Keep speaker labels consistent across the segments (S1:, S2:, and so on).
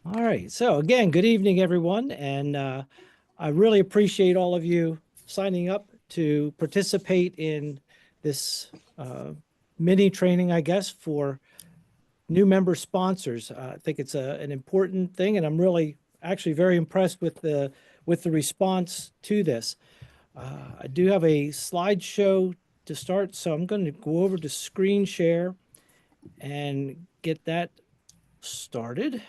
S1: All right. So again, good evening, everyone. And I really appreciate all of you signing up to participate in this mini training, I guess, for new member sponsors. I think it's an important thing, and I'm really actually very impressed with the response to this. I do have a slideshow to start, so I'm going to go over to screen share and get that started.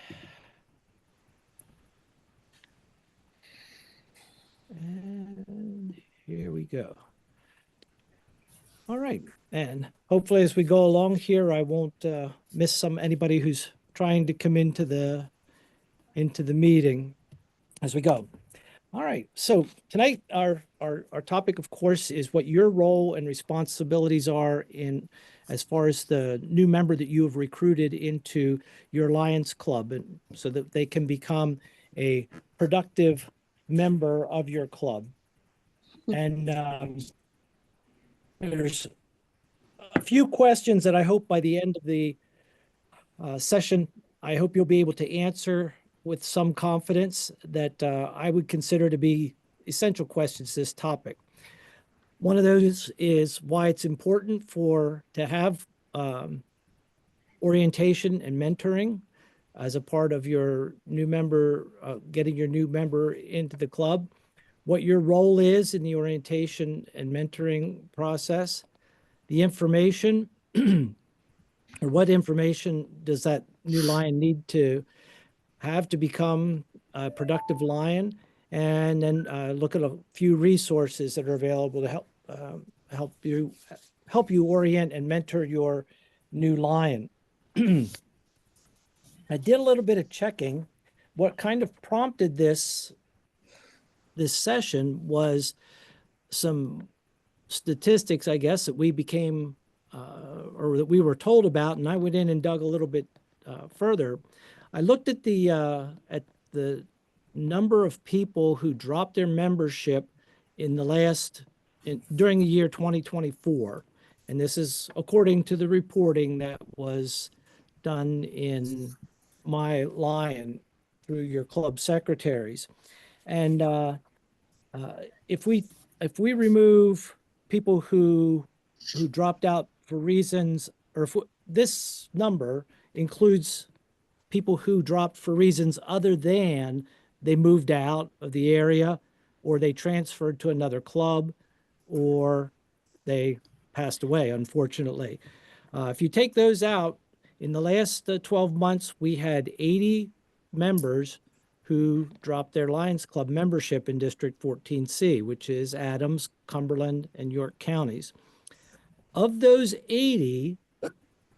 S1: And here we go. All right. And hopefully as we go along here, I won't miss anybody who's trying to come into the meeting as we go. All right. So tonight our topic, of course, is what your role and responsibilities are in as far as the new member that you have recruited into your Lions Club, and so that they can become a productive member of your club. And there's a few questions that I hope by the end of the session, I hope you'll be able to answer with some confidence that I would consider to be essential questions to this topic. One of those is why it's important to have orientation and mentoring as a part of your new member, getting your new member into the club, what your role is in the orientation and mentoring process, the information or what information does that new lion need to have to become a productive lion, and then look at a few resources that are available to help you orient and mentor your new lion. I did a little bit of checking. What kind of prompted this session was some statistics, I guess, that we became or that we were told about, and I went in and dug a little bit further. I looked at the number of people who dropped their membership in during the year 2024, and this is according to the reporting that was done in My Lion through your club secretaries. And if we remove people who dropped out for reasons, or if this number includes people who dropped for reasons other than they moved out of the area, or they transferred to another club, or they passed away, unfortunately. If you take those out, in the last 12 months, we had 80 members who dropped their Lions Club membership in District 14C, which is Adams, Cumberland, and York counties. Of those 80,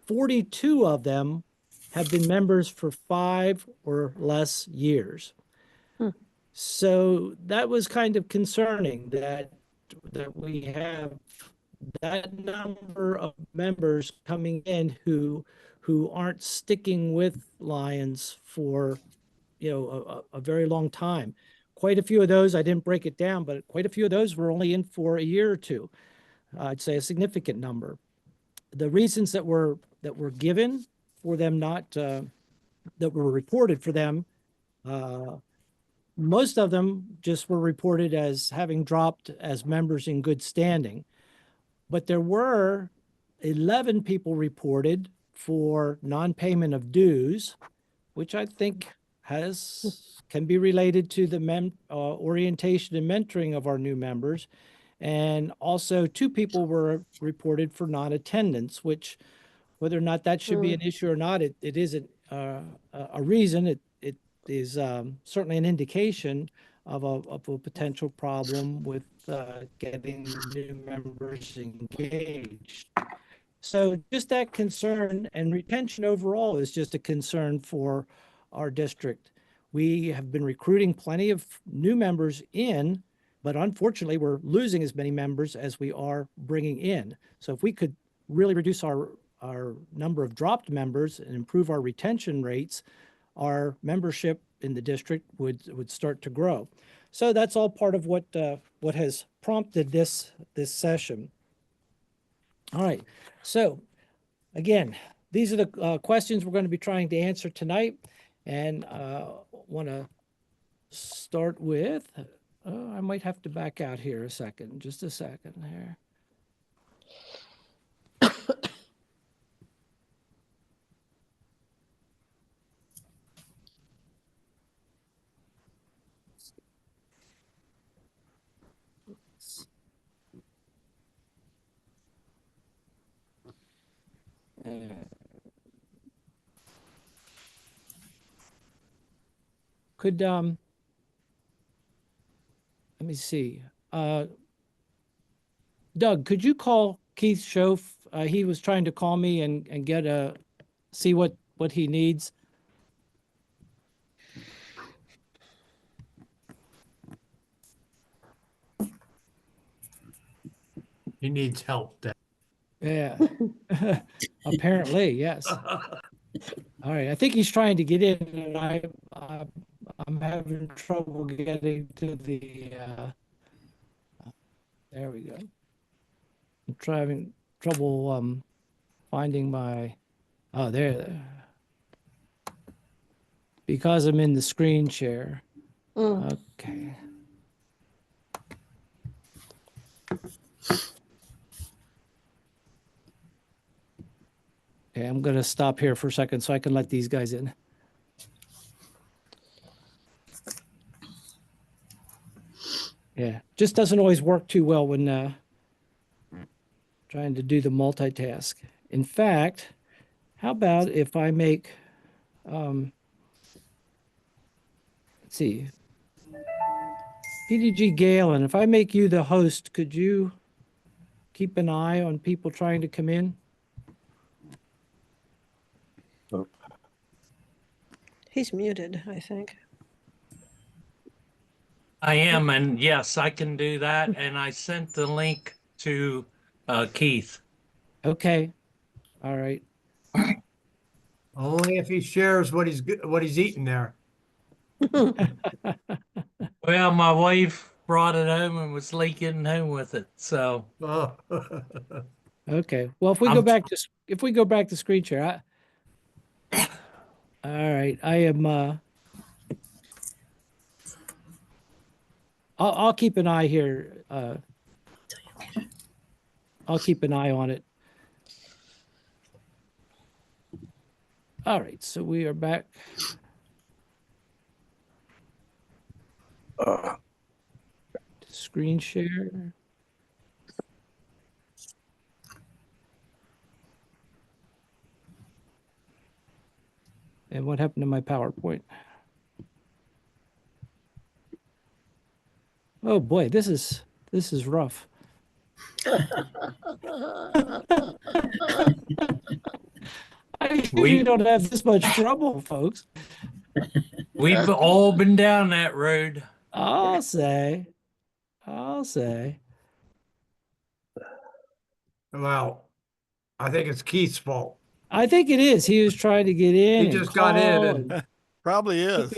S1: 42 of them have been members for 5 or less years. So that was kind of concerning that we have that number of members coming in who aren't sticking with Lions for a very long time. Quite a few of those, I didn't break it down, but quite a few of those were only in for a year or two. I'd say a significant number. The reasons that were given for them not that were reported for them, most of them just were reported as having dropped as members in good standing. But there were 11 people reported for non-payment of dues, which I think can be related to the orientation and mentoring of our new members. And also 2 people were reported for non-attendance, which whether or not that should be an issue or not, it isn't a reason. It is certainly an indication of a potential problem with getting new members engaged. So just that concern, and retention overall is just a concern for our district. We have been recruiting plenty of new members in, but unfortunately we're losing as many members as we are bringing in. So if we could really reduce our number of dropped members and improve our retention rates, our membership in the district would start to grow. So that's all part of what has prompted this session. All right. So again, these are the questions we're going to be trying to answer tonight. And want to start with, I might have to back out here a second, just a second here. Could, let me see. Doug, could you call Keith Schoaf? He was trying to call me and get see what he needs.
S2: He needs help then.
S1: Yeah, apparently, yes. All right, I think he's trying to get in, and I'm having trouble getting to the. There we go. I'm having trouble finding my. Oh, there. Because I'm in the screen share. Okay. Okay, I'm going to stop here for a second so I can let these guys in. Yeah, just doesn't always work too well when trying to do the multitask. In fact, how about if I make, let's see, PDG Galen, if I make you the host, could you keep an eye on people trying to come in?
S3: He's muted, I think.
S4: I am, and yes, I can do that. And I sent the link to Keith.
S1: Okay. All right.
S2: Only if he shares what he's eating there.
S4: Well, my wife brought it home and was leaking home with it. So
S2: Oh.
S1: Okay. Well, if we go back to screen share, all right. I am. I'll keep an eye here. I'll keep an eye on it. All right. So we are back. Screen share. And what happened to my PowerPoint? Oh boy, this is rough. We don't have this much trouble, folks.
S4: we've all been down that road.
S1: I'll say.
S2: Well, I think it's Keith's fault.
S1: I think it is. He was trying to get in.
S2: He just got in and
S5: Probably is.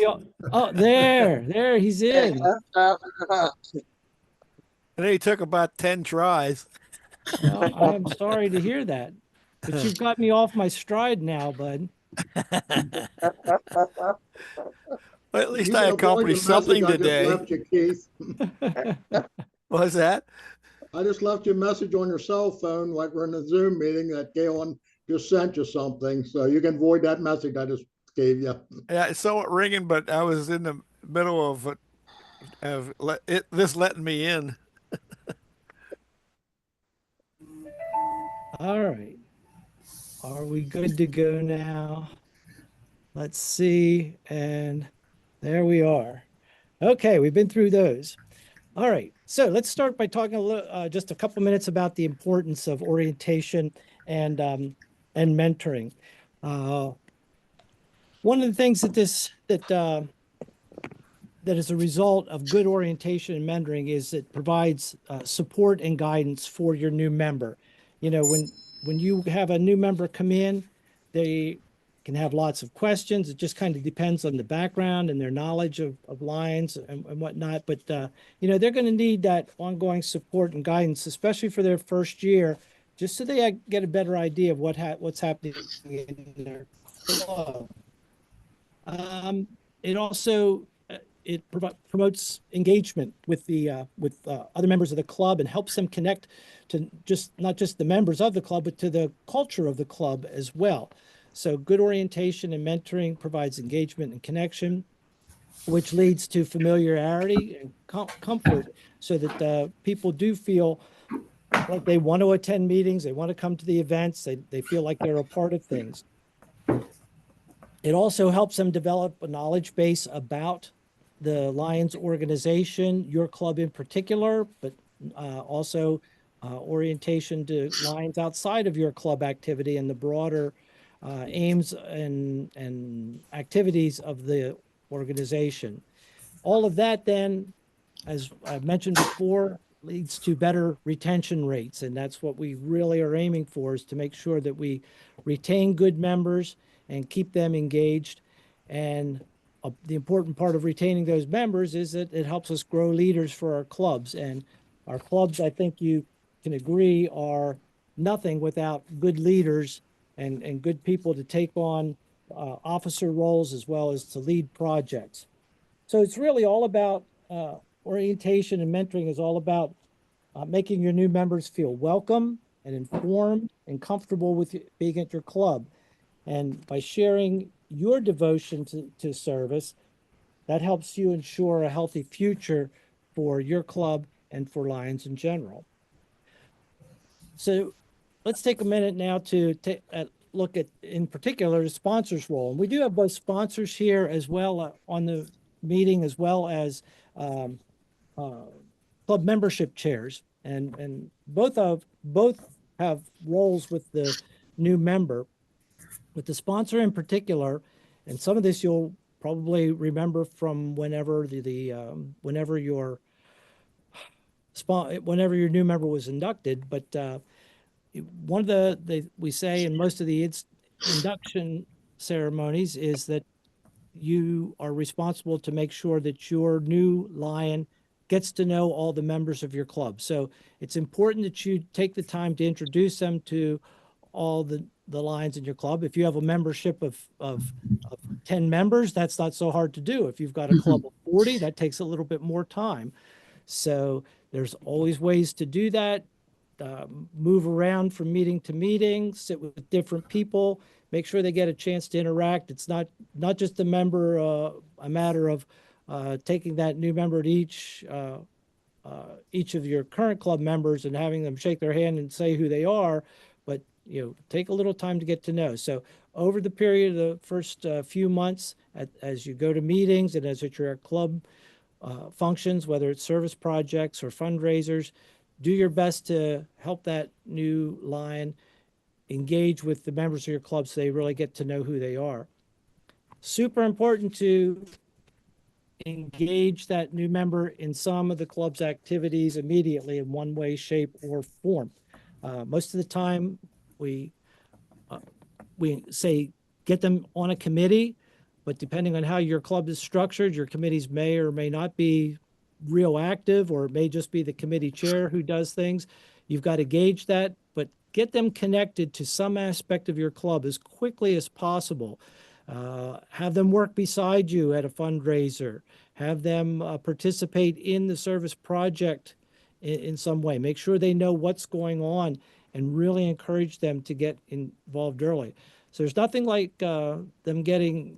S1: Oh, there, he's in.
S5: And then he took about 10 tries.
S1: Well, I'm sorry to hear that, but you've got me off my stride now, bud.
S5: Well, at least I accomplished something today.
S6: I just left you, Keith.
S5: What was that?
S6: I just left you a message on your cell phone, like we're in a Zoom meeting, that Galen just sent you something. So you can void that message I just gave you.
S5: Yeah, it's somewhat ringing, but I was in the middle of this letting me in.
S1: All right. Are we good to go now? Let's see. And there we are. Okay, we've been through those. All right. So let's start by talking a little, just a couple minutes about the importance of orientation and mentoring. One of the things that that is a result of good orientation and mentoring is it provides support and guidance for your new member. You know, when you have a new member come in, they can have lots of questions. It just kind of depends on the background and their knowledge of lines and whatnot. But, you know, they're going to need that ongoing support and guidance, especially for their first year, just so they get a better idea of what's happening in their club. It also promotes engagement with the other members of the club and helps them connect to not just the members of the club, but to the culture of the club as well. So good orientation and mentoring provides engagement and connection, which leads to familiarity and comfort, so that people do feel like they want to attend meetings, they want to come to the events, they feel like they're a part of things. It also helps them develop a knowledge base about the Lions organization, your club in particular, but also orientation to Lions outside of your club activity and the broader aims and activities of the organization. All of that then, as I've mentioned before, leads to better retention rates. And that's what we really are aiming for, is to make sure that we retain good members and keep them engaged. And the important part of retaining those members is that it helps us grow leaders for our clubs. And our clubs, I think you can agree, are nothing without good leaders and good people to take on officer roles as well as to lead projects. So it's really all about orientation, and mentoring is all about making your new members feel welcome and informed and comfortable with being at your club. And by sharing your devotion to service, that helps you ensure a healthy future for your club and for Lions in general. So let's take a minute now to look at, in particular, the sponsors' role. And we do have both sponsors here as well on the meeting, as well as club membership chairs, and both have roles with the new member. With the sponsor in particular, and some of this you'll probably remember from whenever whenever your new member was inducted, but one of we say in most of the induction ceremonies is that you are responsible to make sure that your new Lion gets to know all the members of your club. So it's important that you take the time to introduce them to all the Lions in your club. If you have a membership of 10 members, that's not so hard to do. If you've got a club of 40, that takes a little bit more time. So there's always ways to do that. Move around from meeting to meeting, sit with different people, make sure they get a chance to interact. It's not just a matter of taking that new member to each of your current club members and having them shake their hand and say who they are, but take a little time to get to know. So over the period of the first few months, as you go to meetings and as at your club functions, whether it's service projects or fundraisers, do your best to help that new Lion engage with the members of your club so they really get to know who they are. Super important to engage that new member in some of the club's activities immediately in one way, shape, or form. Most of the time, we say get them on a committee, but depending on how your club is structured, your committees may or may not be real active, or it may just be the committee chair who does things. You've got to gauge that, but get them connected to some aspect of your club as quickly as possible. Have them work beside you at a fundraiser. Have them participate in the service project in some way. Make sure they know what's going on and really encourage them to get involved early. So there's nothing like them getting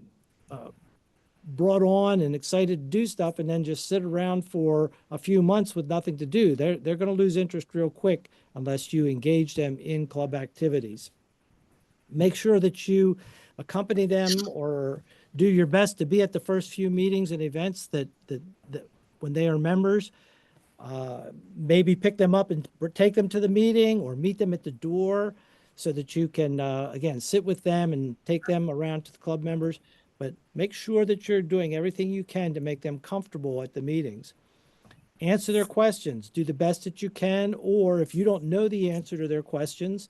S1: brought on and excited to do stuff and then just sit around for a few months with nothing to do. They're going to lose interest real quick unless you engage them in club activities. Make sure that you accompany them or do your best to be at the first few meetings and events that when they are members. Maybe pick them up and take them to the meeting or meet them at the door so that you can, again, sit with them and take them around to the club members. But make sure that you're doing everything you can to make them comfortable at the meetings. Answer their questions. Do the best that you can, or if you don't know the answer to their questions,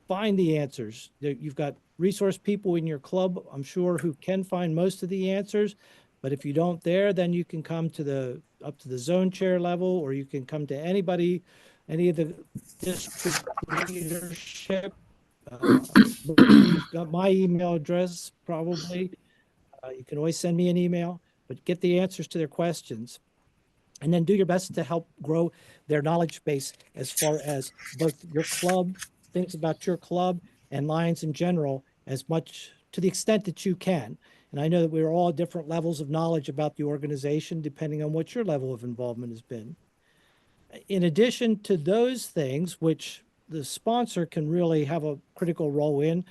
S1: find the answers. You've got resource people in your club, I'm sure, who can find most of the answers. But if you don't then you can come up to the zone chair level, or you can come to anybody any of the district leadership. You've got my email address probably. You can always send me an email, but get the answers to their questions. And then do your best to help grow their knowledge base as far as both your club, things about your club, and Lions in general, as much to the extent that you can. And I know that we're all different levels of knowledge about the organization, depending on what your level of involvement has been. In addition to those things, which the sponsor can really have a critical role in,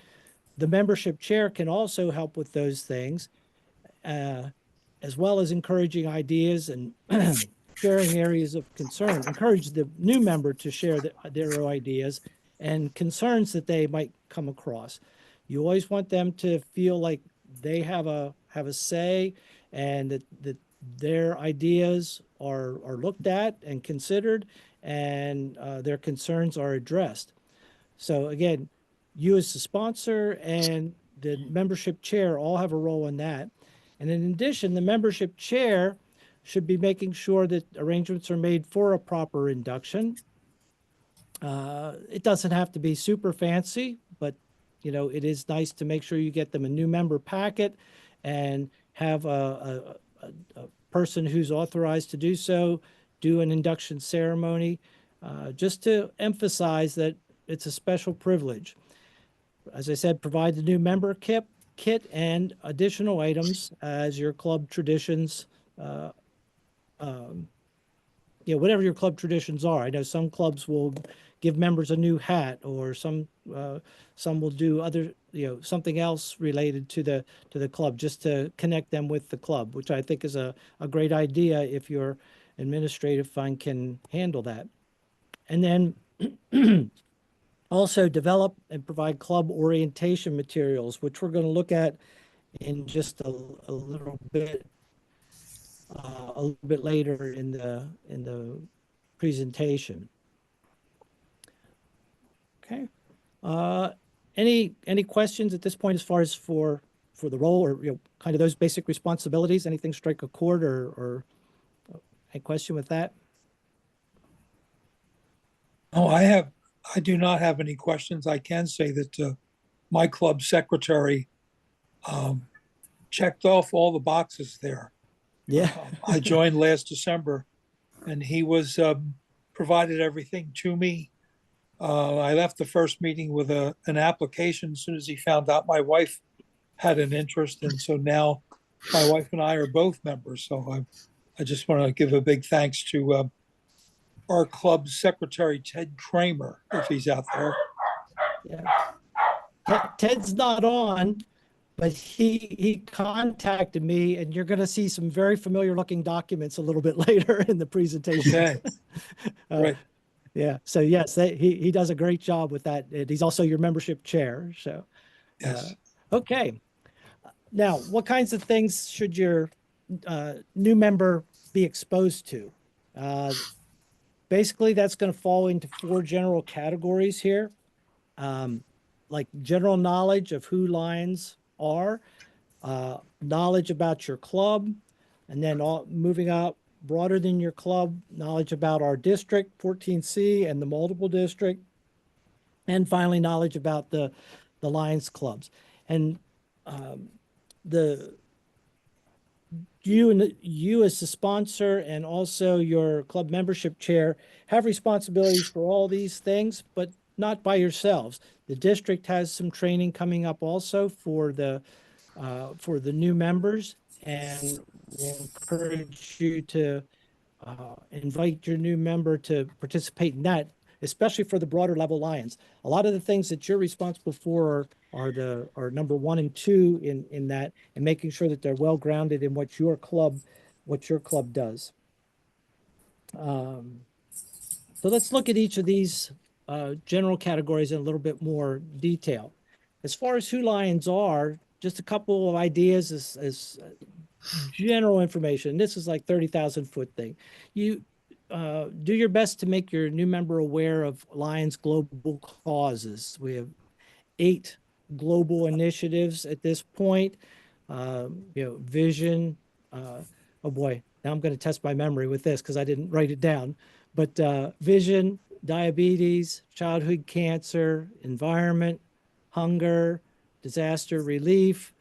S1: the membership chair can also help with those things, as well as encouraging ideas and sharing areas of concern. Encourage the new member to share their ideas and concerns that they might come across. You always want them to feel like they have a say, and that their ideas are looked at and considered, and their concerns are addressed. So again, you as the sponsor and the membership chair all have a role in that. And in addition, the membership chair should be making sure that arrangements are made for a proper induction. It doesn't have to be super fancy, but it is nice to make sure you get them a new member packet and have a person who's authorized to do so do an induction ceremony, just to emphasize that it's a special privilege. As I said, provide the new member kit and additional items as your club traditions, whatever your club traditions are. I know some clubs will give members a new hat, or some will do other, something else related to the club, just to connect them with the club, which I think is a great idea if your administrative fund can handle that. And then also develop and provide club orientation materials, which we're going to look at in just a little bit later in the presentation. Okay. Any questions at this point as far as for the role, or kind of those basic responsibilities? Anything strike a chord, or any question with that?
S7: Oh, I do not have any questions. I can say that my club secretary checked off all the boxes there.
S1: Yeah.
S7: I joined last December, and he was provided everything to me. I left the first meeting with an application as soon as he found out my wife had an interest, and so now my wife and I are both members. So I just want to give a big thanks to our club secretary, Ted Kramer, if he's out there.
S1: Yeah. Ted's not on, but he contacted me, and you're going to see some very familiar looking documents a little bit later in the presentation.
S7: Okay. Right.
S1: Yeah. So yes, he does a great job with that. And he's also your membership chair. So,
S7: Yes.
S1: Okay. Now, what kinds of things should your new member be exposed to? Basically, that's going to fall into 4 general categories here, like general knowledge of who Lions are, knowledge about your club, and then moving up broader than your club, knowledge about our district, 14C, and the multiple district, and finally, knowledge about the Lions clubs. And you as the sponsor and also your club membership chair have responsibilities for all these things, but not by yourselves. The district has some training coming up also for the new members, and we encourage you to invite your new member to participate in that, especially for the broader level Lions. A lot of the things that you're responsible for are number 1 and 2 in that, and making sure that they're well grounded in what your club does. So let's look at each of these general categories in a little bit more detail. As far as who Lions are, just a couple of ideas as general information. This is like 30,000 foot thing. You do your best to make your new member aware of Lions global causes. We have 8 global initiatives at this point. Vision. Oh boy, now I'm going to test my memory with this because I didn't write it down. But vision, diabetes, childhood cancer, environment, hunger, disaster relief,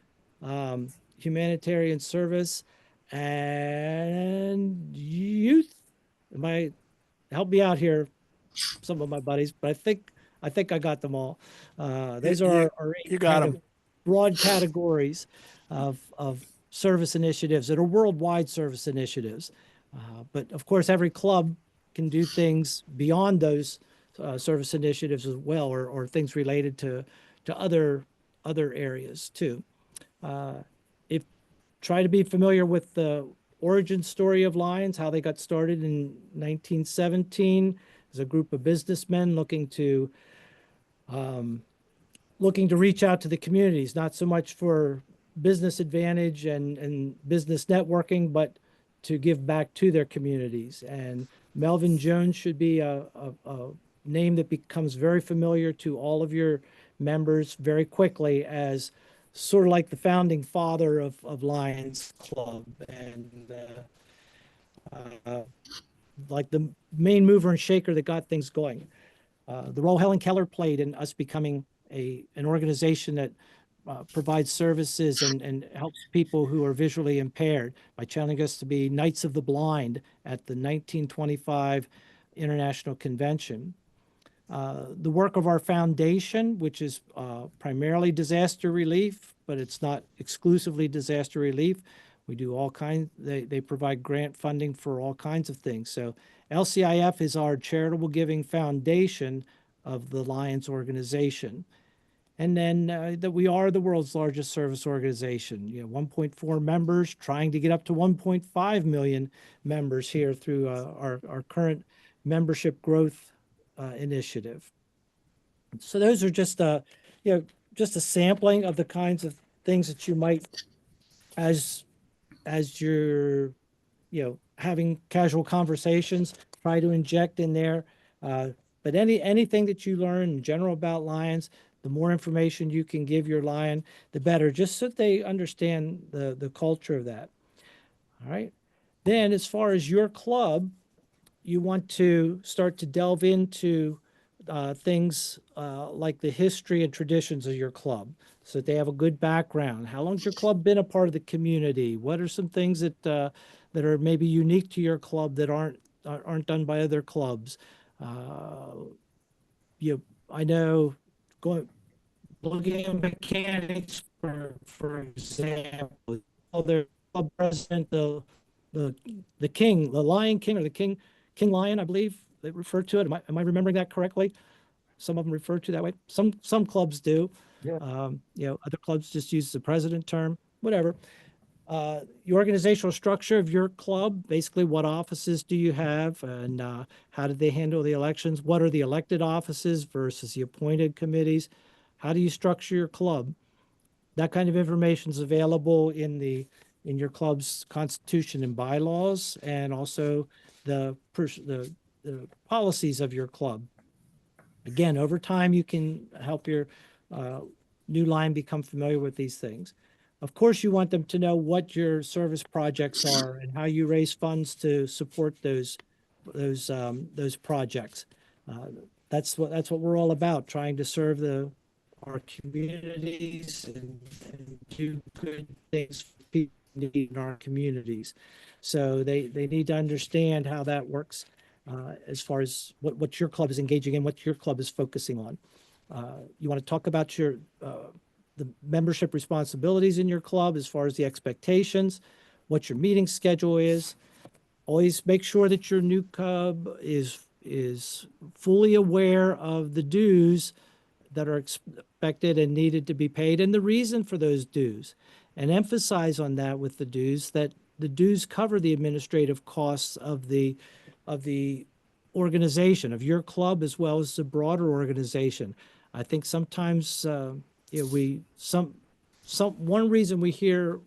S1: humanitarian service, and youth. Help me out here, some of my buddies, but I think I got them all. Those are our eight
S5: You got
S1: kind of broad categories of service initiatives that are worldwide service initiatives. But of course, every club can do things beyond those service initiatives as well, or things related to other areas too. If try to be familiar with the origin story of Lions, how they got started in 1917 as a group of businessmen looking to reach out to the communities, not so much for business advantage and business networking, but to give back to their communities. And Melvin Jones should be a name that becomes very familiar to all of your members very quickly as sort of like the founding father of Lions Club, and like the main mover and shaker that got things going. The role Helen Keller played in us becoming an organization that provides services and helps people who are visually impaired by channeling us to be Knights of the Blind at the 1925 International Convention. The work of our foundation, which is primarily disaster relief, but it's not exclusively disaster relief. We do all kinds, they provide grant funding for all kinds of things. So LCIF is our charitable giving foundation of the Lions organization. And then that we are the world's largest service organization, 1.4 members, trying to get up to 1.5 million members here through our current membership growth initiative. So those are just just a sampling of the kinds of things that you might, as you're having casual conversations, try to inject in there. But anything that you learn in general about Lions, the more information you can give your Lion, the better, just so that they understand the culture of that. All right. Then as far as your club, you want to start to delve into things like the history and traditions of your club, so that they have a good background. How long has your club been a part of the community? What are some things that that are maybe unique to your club that aren't done by other clubs? I know looking at mechanics, for example, their club president, the king, the Lion King, or the King Lion, I believe they refer to it. Am I remembering that correctly? Some of them refer to that way. Some clubs do.
S2: Yeah.
S1: Other clubs just use the president term, whatever. The organizational structure of your club, basically what offices do you have, and how did they handle the elections? What are the elected offices versus the appointed committees? How do you structure your club? That kind of information is available in your club's constitution and bylaws, and also the policies of your club. Again, over time, you can help your new Lion become familiar with these things. Of course, you want them to know what your service projects are and how you raise funds to support those projects. That's what we're all about, trying to serve our communities and do good things for people in our communities. So they need to understand how that works as far as what your club is engaging in, what your club is focusing on. You want to talk about the membership responsibilities in your club as far as the expectations, what your meeting schedule is. Always make sure that your new club is fully aware of the dues that are expected and needed to be paid, and the reason for those dues, and emphasize on that with the dues, that the dues cover the administrative costs of the organization, of your club, as well as the broader organization. I think sometimes one reason we hear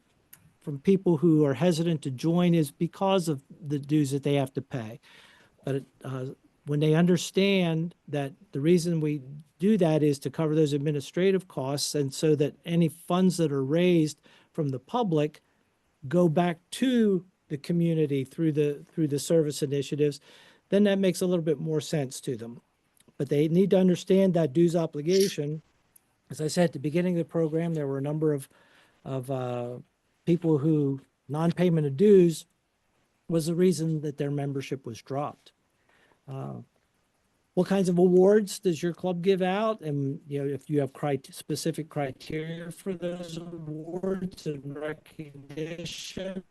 S1: from people who are hesitant to join is because of the dues that they have to pay. But when they understand that the reason we do that is to cover those administrative costs, and so that any funds that are raised from the public go back to the community through the service initiatives, then that makes a little bit more sense to them. But they need to understand that dues obligation. As I said at the beginning of the program, there were a number of people who non-payment of dues was the reason that their membership was dropped. What kinds of awards does your club give out? And if you have specific criteria for those awards and recognition,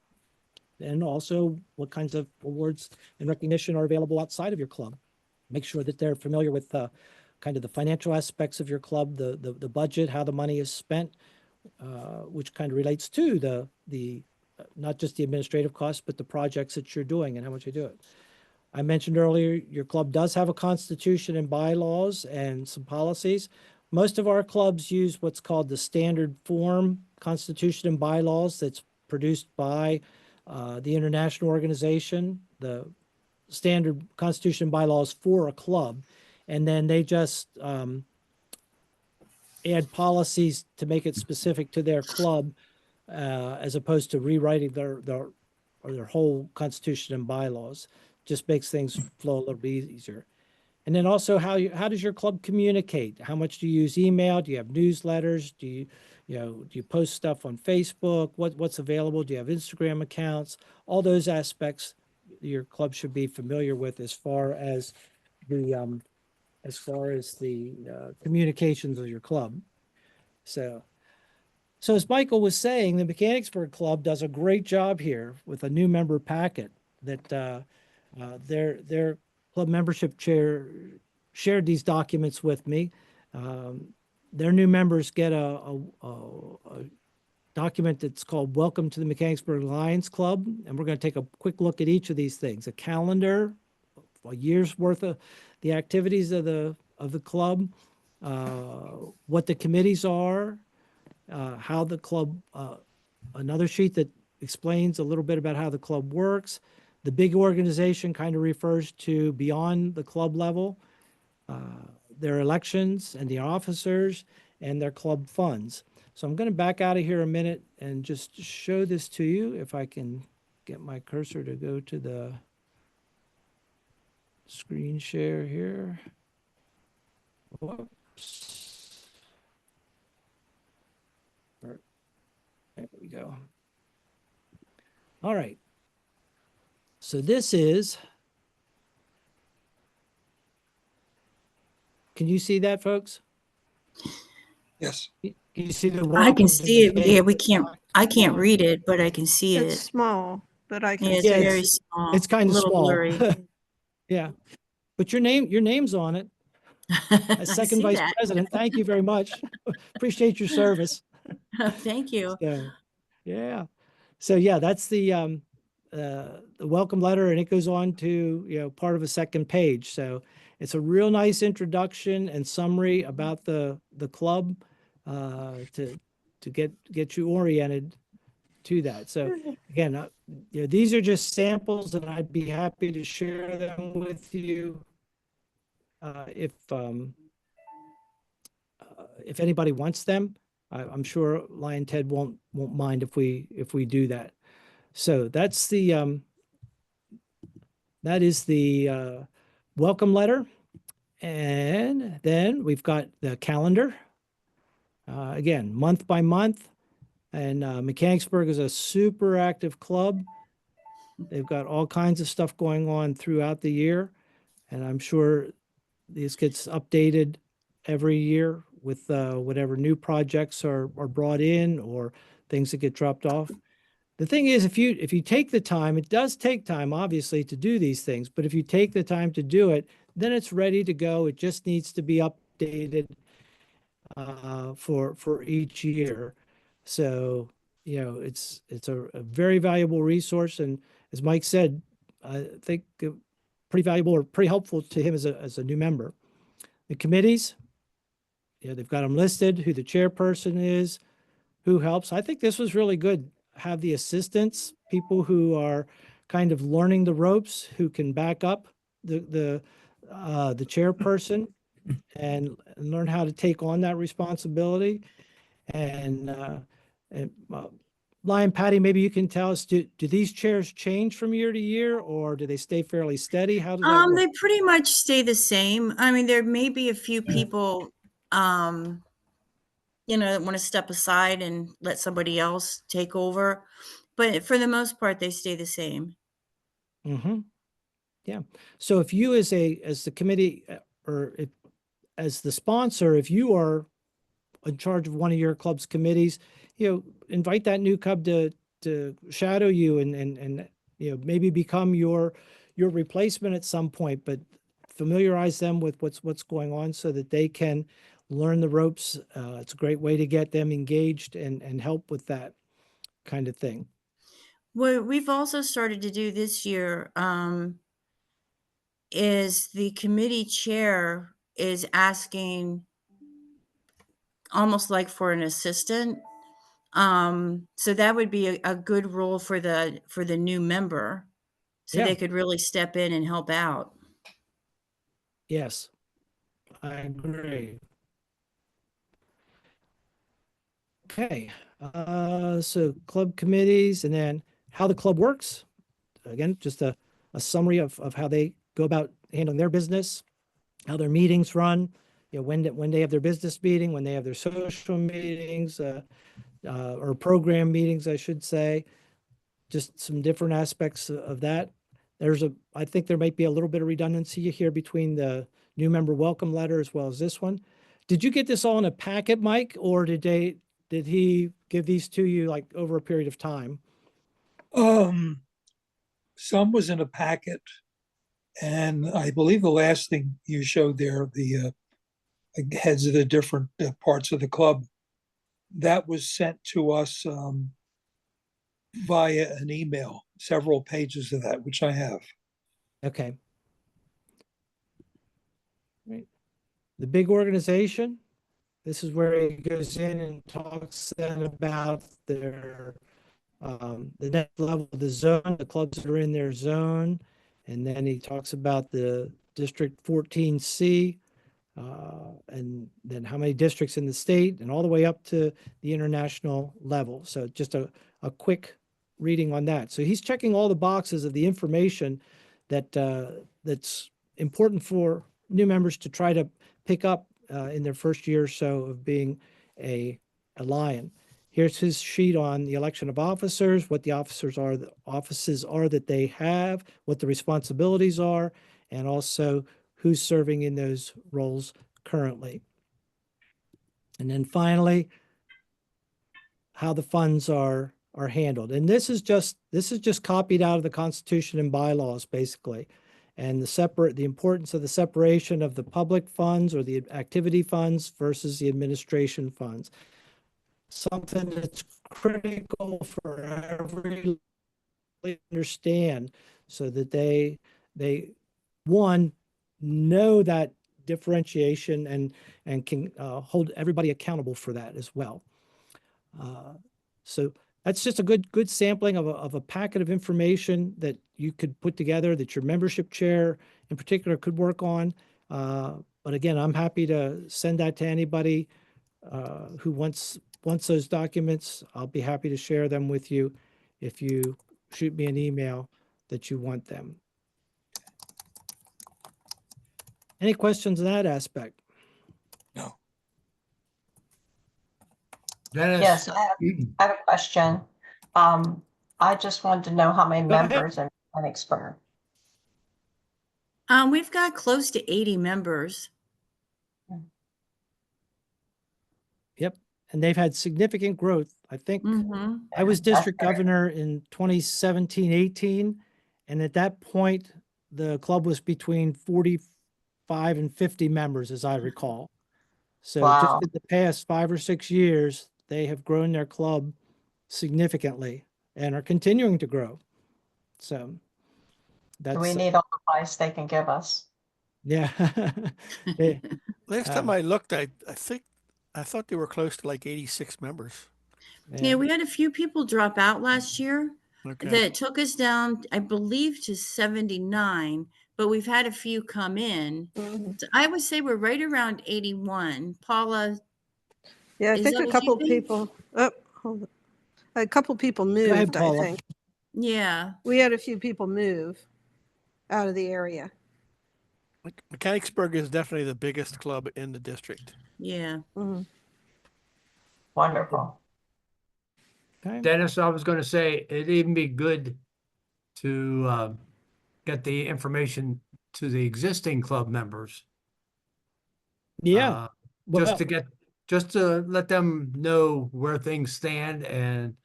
S1: and also what kinds of awards and recognition are available outside of your club. Make sure that they're familiar with kind of the financial aspects of your club, the budget, how the money is spent, which kind of relates to the not just the administrative costs, but the projects that you're doing and how much you do it. I mentioned earlier, your club does have a constitution and bylaws and some policies. Most of our clubs use what's called the standard form constitution and bylaws that's produced by the international organization, the standard constitution and bylaws for a club. And then they just add policies to make it specific to their club, as opposed to rewriting their whole constitution and bylaws. Just makes things flow a little bit easier. And then also how does your club communicate? How much do you use email? Do you have newsletters? Do you post stuff on Facebook? What's available? Do you have Instagram accounts? All those aspects your club should be familiar with as far as the communications of your club. So as Michael was saying, the Mechanicsburg Club does a great job here with a new member packet that their club membership chair shared these documents with me. Their new members get a document that's called Welcome to the Mechanicsburg Lions Club. And we're going to take a quick look at each of these things. A calendar, a year's worth of the activities of the club, what the committees are, how the club, another sheet that explains a little bit about how the club works. The big organization kind of refers to beyond the club level, their elections and the officers and their club funds. So I'm going to back out of here a minute and just show this to you. If I can get my cursor to go to the screen share here. Whoops. There we go. All right. So this is, can you see that, folks?
S7: Yes.
S1: Can you see the?
S8: I can
S1: welcome to
S8: see it.
S1: the
S8: Yeah, we
S1: Mechanicsburg
S8: can't, I can't read it, but I can see
S3: It's
S8: it.
S3: small, but I
S8: Yeah,
S3: can
S8: it's
S3: see
S1: Yeah,
S3: it.
S8: very small.
S1: It's kind
S8: a
S1: of
S8: little
S1: small.
S8: blurry.
S1: Yeah. But your name's on it
S8: I
S1: as second
S8: see
S1: vice
S8: that.
S1: president. Thank you very much. Appreciate your service.
S8: Thank you.
S1: So, yeah. So yeah, that's the welcome letter, and it goes on to part of a second page. So it's a real nice introduction and summary about the club to get you oriented to that. So again, these are just samples, and I'd be happy to share them with you if anybody wants them. I'm sure Lion Ted won't mind if we do that. So that's that is the welcome letter, and then we've got the calendar. Again, month by month, and Mechanicsburg is a super active club. They've got all kinds of stuff going on throughout the year, and I'm sure this gets updated every year with whatever new projects are brought in or things that get dropped off. The thing is, if you take the time, it does take time, obviously, to do these things, but if you take the time to do it, then it's ready to go. It just needs to be updated for each year. So, it's a very valuable resource. And as Mike said, I think pretty valuable or pretty helpful to him as a new member. The committees, they've got them listed, who the chairperson is, who helps. I think this was really good. Have the assistants, people who are kind of learning the ropes, who can back up the chairperson and learn how to take on that responsibility. And Lion Patty, maybe you can tell us, do these chairs change from year to year, or do they stay fairly steady? How does that work?
S8: They pretty much stay the same. I mean, there may be a few people, that want to step aside and let somebody else take over, but for the most part, they stay the same.
S1: Mm-hmm. Yeah. So if you as the committee or if, as the sponsor, if you are in charge of one of your club's committees, invite that new cub to shadow you and maybe become your replacement at some point, but familiarize them with what's going on so that they can learn the ropes. It's a great way to get them engaged and help with that kind of thing.
S8: What we've also started to do this year, is the committee chair is asking almost like for an assistant. So that would be a good role for the new member. So
S1: Yeah.
S8: they could really step in and help out.
S1: Yes, I agree. Okay, so club committees and then how the club works. Again, just a summary of how they go about handling their business, how their meetings run, when they have their business meeting, when they have their social meetings, or program meetings, I should say. Just some different aspects of that. I think there might be a little bit of redundancy here between the new member welcome letter as well as this one. Did you get this all in a packet, Mike, or did he give these to you like over a period of time?
S7: Some was in a packet, and I believe the last thing you showed there, the heads of the different parts of the club, that was sent to us via an email, several pages of that, which I have.
S1: Okay. Right. The big organization, this is where he goes in and talks then about the next level of the zone, the clubs that are in their zone. And then he talks about the District 14C, and then how many districts in the state and all the way up to the international level. So just a quick reading on that. So he's checking all the boxes of the information that's important for new members to try to pick up in their first year or so of being a Lion. Here's his sheet on the election of officers, what the offices are that they have, what the responsibilities are, and also who's serving in those roles currently. And then finally, how the funds are handled. And this is just copied out of the Constitution and bylaws, basically. And the importance of the separation of the public funds or the activity funds versus the administration funds. Something that's critical for every understand so that they one know that differentiation and can hold everybody accountable for that as well. So that's just a good sampling of a packet of information that you could put together that your membership chair in particular could work on. But again, I'm happy to send that to anybody who wants those documents. I'll be happy to share them with you if you shoot me an email that you want them. Any questions in that aspect?
S7: No.
S2: Dennis,
S9: Yes, I have a question. I just wanted to know how many
S1: Go ahead.
S9: members in Mechanicsburg.
S8: We've got close to 80 members.
S1: Yep. And they've had significant growth. I think
S8: Mm-hmm.
S1: I was
S9: That's
S1: district
S9: great.
S1: governor in 2017-18. And at that point, the club was between 45 and 50 members, as I recall. So
S9: Wow.
S1: just in the past 5 or 6 years, they have grown their club significantly and are continuing to grow. So that's,
S9: Do we need all the advice they can give us?
S1: yeah. They-
S5: Last time I looked, I thought they were close to like 86 members.
S8: Yeah, we had a few people drop out last year.
S5: Okay.
S8: That took us down, I believe, to 79, but we've had a few come in.
S3: Mhm.
S8: So I would say we're right around 81. Paula,
S3: Yeah, I
S8: Is
S3: think
S8: that
S3: a
S8: what you
S3: couple
S8: think?
S3: people, oh, hold on. A couple people
S1: ahead,
S3: moved, I
S1: Paula.
S3: think.
S8: Yeah.
S3: We had a few people move out of the area.
S5: Mechanicsburg is definitely the biggest club in the district.
S8: Yeah.
S3: Mhm.
S9: Wonderful.
S1: Okay.
S2: Dennis, I was gonna say, it'd even be good to, get the information to the existing club members.
S1: Yeah.
S2: Just
S1: Well,
S2: to get, just to let them know where things stand and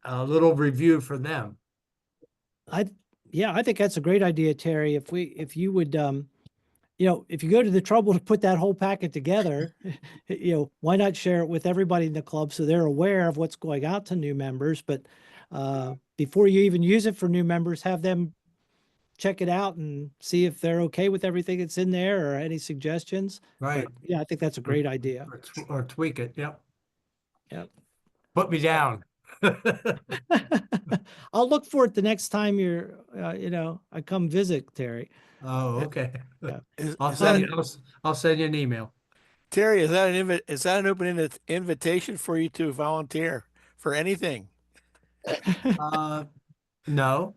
S2: a little review for them.
S1: yeah, I think that's a great idea, Terry. If you would, if you go to the trouble to put that whole packet together, why not share it with everybody in the club so they're aware of what's going out to new members? But before you even use it for new members, have them check it out and see if they're okay with everything that's in there or any suggestions.
S2: Right.
S1: But, yeah, I think that's a great idea.
S2: Or tweak it, yep.
S1: Yep.
S2: Put me down.
S1: I'll look for it the next time I come visit, Terry.
S2: Oh, okay.
S5: Is,
S2: I'll
S5: is that
S2: send
S5: an-
S2: you, I'll send you an email.
S5: Terry, is that an open invitation for you to volunteer for anything?
S2: No.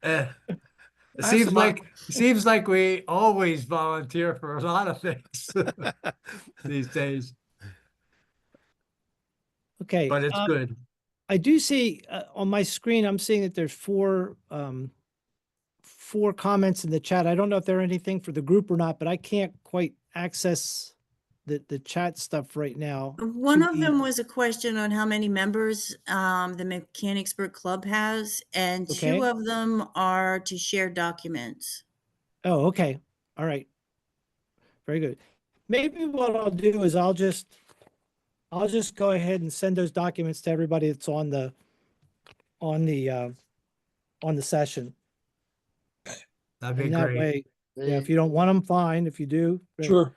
S2: It
S5: That's
S2: seems
S5: my-
S2: seems like we always volunteer for a lot of things these days,
S1: Okay.
S2: but it's good.
S1: I do see on my screen, I'm seeing that there's four comments in the chat. I don't know if they're anything for the group or not, but I can't quite access the chat stuff right now.
S8: One
S1: to
S8: of
S1: the-
S8: them was a question on how many members the Mechanicsburg Club has, and
S1: Okay.
S8: two of them are to share documents.
S1: Oh, okay. All right. Very good. Maybe what I'll do is I'll just go ahead and send those documents to everybody that's on the session.
S2: That'd be
S1: And that
S2: great.
S1: way, yeah, if you don't want them, fine. If you do, great.
S7: Sure.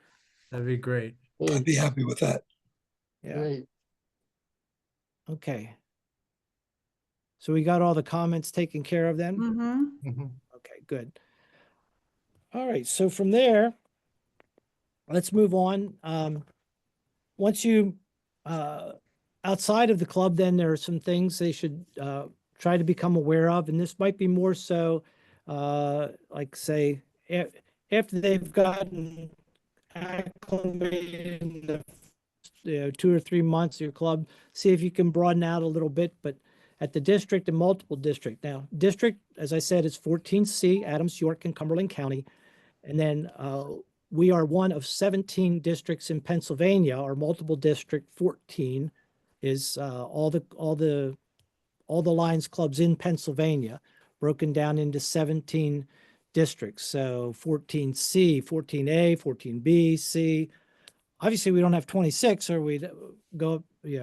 S2: That'd be great.
S7: I'd be happy with that.
S1: Yeah.
S6: Great.
S1: Okay. So we got all the comments taken care of then?
S8: Mm-hmm.
S2: Mhm.
S1: Okay, good. All right, so from there, let's move on. Once you, outside of the club, then there are some things they should try to become aware of, and this might be more so, like say, after they've gotten acclimated in the 2 or 3 months of your club, see if you can broaden out a little bit, but at the district and multiple district. Now, district, as I said, is 14C, Adams, York, and Cumberland County. And then we are one of 17 districts in Pennsylvania. Our multiple district 14 is all the Lions clubs in Pennsylvania, broken down into 17 districts. So 14C, 14A, 14B, C. Obviously, we don't have 26, or we'd go, we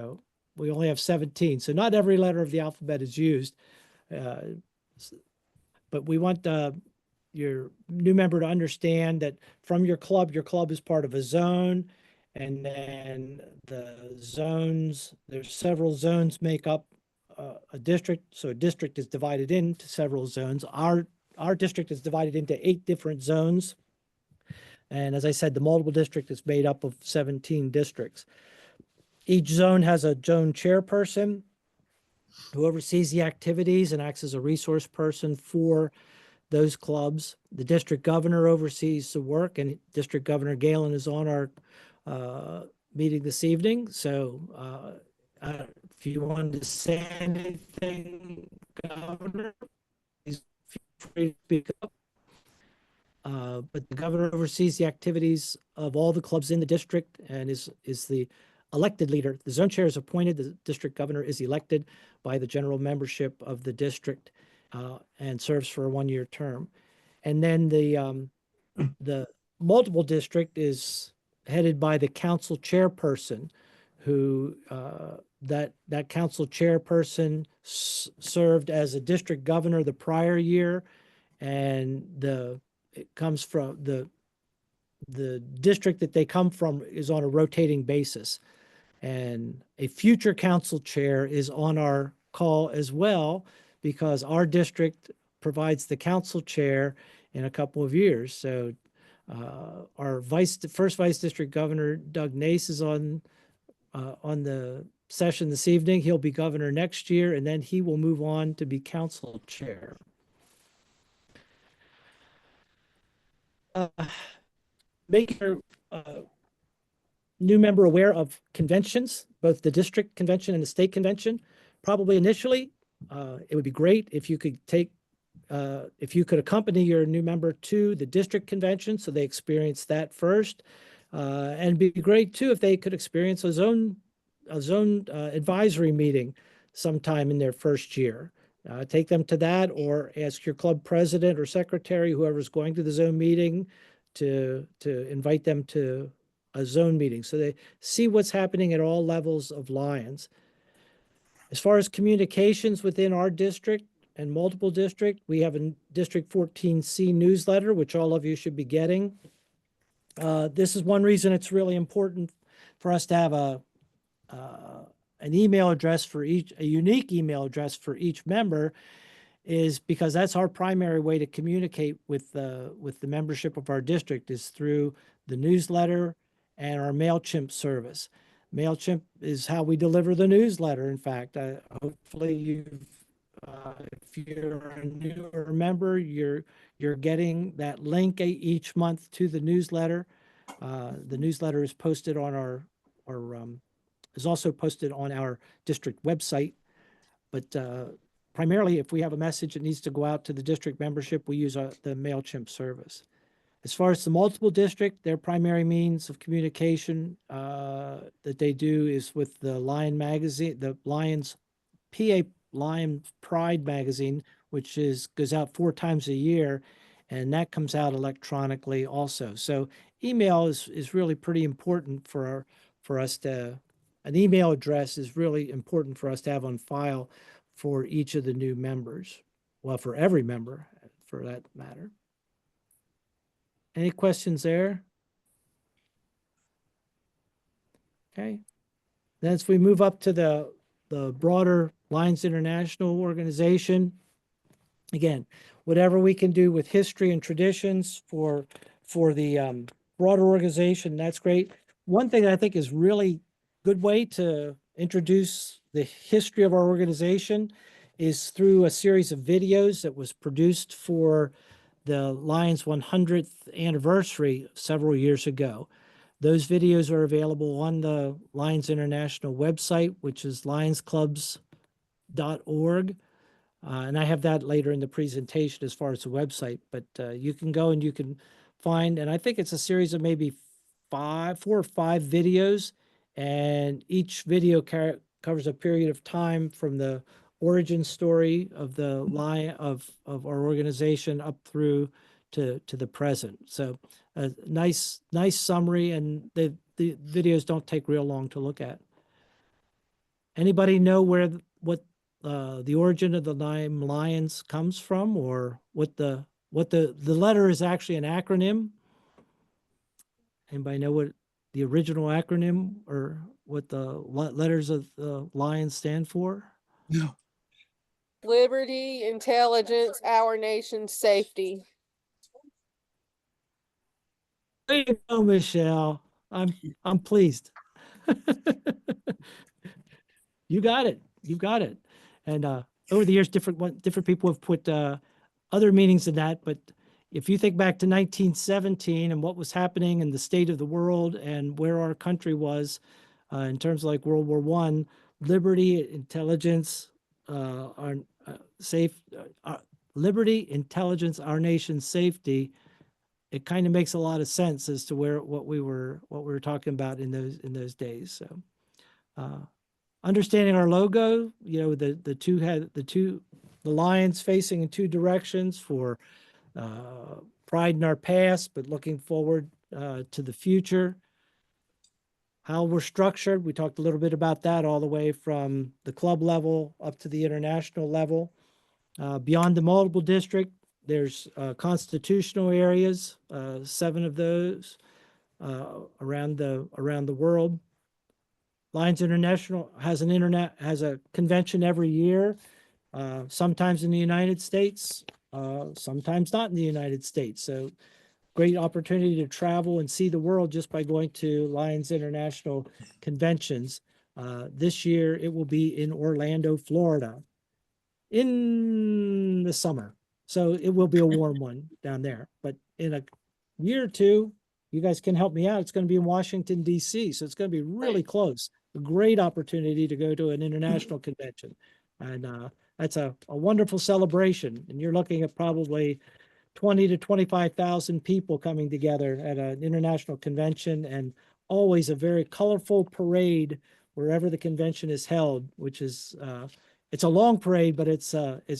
S1: only have 17. So not every letter of the alphabet is used. But we want your new member to understand that from your club is part of a zone. And then the zones, there's several zones make up a district. So a district is divided into several zones. Our district is divided into 8 different zones. And as I said, the multiple district is made up of 17 districts. Each zone has a zone chairperson who oversees the activities and acts as a resource person for those clubs. The district governor oversees the work, and District Governor Galen is on our meeting this evening. So if you wanted to say anything, Governor, please feel free to speak up. But the governor oversees the activities of all the clubs in the district and is the elected leader. The zone chair is appointed. The district governor is elected by the general membership of the district and serves for a 1-year term. And then the multiple district is headed by the council chairperson, who that council chairperson served as a district governor the prior year, and it comes from the district that they come from is on a rotating basis. And a future council chair is on our call as well, because our district provides the council chair in a couple of years. So our first vice district governor, Doug Nace, is on on the session this evening. He'll be governor next year, and then he will move on to be council chair. Make your new member aware of conventions, both the district convention and the state convention. Probably initially, it would be great if you could accompany your new member to the district convention so they experience that first. And it'd be great too if they could experience a zone advisory meeting sometime in their first year. Take them to that, or ask your club president or secretary, whoever's going to the zone meeting, to invite them to a zone meeting so they see what's happening at all levels of Lions. As far as communications within our district and multiple district, we have a District 14C newsletter, which all of you should be getting. This is one reason it's really important for us to have an email address for a unique email address for each member, is because that's our primary way to communicate with the membership of our district, is through the newsletter and our MailChimp service. MailChimp is how we deliver the newsletter. In fact, hopefully if you're a newer member, you're getting that link each month to the newsletter. The newsletter is posted on is also posted on our district website, but primarily if we have a message that needs to go out to the district membership, we use the MailChimp service. As far as the multiple district, their primary means of communication that they do is with the Lion magazine, the Lions PA Lion Pride magazine, which goes out 4 times a year, and that comes out electronically also. So email is really pretty important for us to. An email address is really important for us to have on file for each of the new members. Well, for every member, for that matter. Any questions there? Okay. Then as we move up to the broader Lions International organization, again, whatever we can do with history and traditions for the broader organization, that's great. One thing that I think is really good way to introduce the history of our organization is through a series of videos that was produced for the Lions 100th anniversary several years ago. Those videos are available on the Lions International website, which is lionsclubs.org. And I have that later in the presentation as far as the website, but you can go and you can find, and I think it's a series of maybe 4 or 5 videos, and each video covers a period of time from the origin story of the of our organization up through to the present. So a nice summary, and the videos don't take real long to look at. Anybody know what the origin of the name Lions comes from, or what the letter is actually an acronym? Anybody know what the original acronym or what the letters of the Lions stand for?
S7: No.
S10: Liberty, intelligence, our nation's safety.
S1: There you go, Michelle. I'm pleased. You got it. You got it. And over the years, different people have put other meanings in that. But if you think back to 1917 and what was happening in the state of the world and where our country was in terms of like World War I, liberty, intelligence, liberty, intelligence, our nation's safety. It kind of makes a lot of sense as to what we were talking about in those days. So, understanding our logo, the lions facing in 2 directions for pride in our past, but looking forward to the future. How we're structured, we talked a little bit about that, all the way from the club level up to the international level. Beyond the multiple district, there's constitutional areas, 7 of those around the world. Lions International has a convention every year, sometimes in the United States, sometimes not in the United States. So great opportunity to travel and see the world just by going to Lions International conventions. This year it will be in Orlando, Florida in the summer. So it will be a warm one down there, but in a year or two, you guys can help me out. It's going to be in Washington, DC. So it's going to be really close. A great opportunity to go to an international convention. And that's a wonderful celebration. And you're looking at probably 20 to 25,000 people coming together at an international convention, and always a very colorful parade wherever the convention is held, which is, it's a long parade, but it's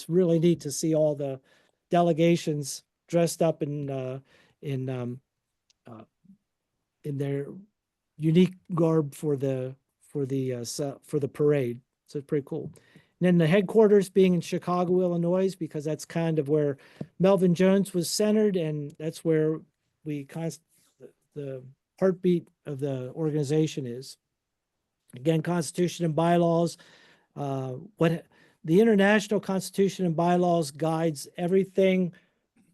S1: really neat to see all the delegations dressed up in their unique garb for the parade. So it's pretty cool. And then the headquarters being in Chicago, Illinois, because that's kind of where Melvin Jones was centered, and that's where the heartbeat of the organization is. Again, Constitution and bylaws. What the international Constitution and bylaws guides everything,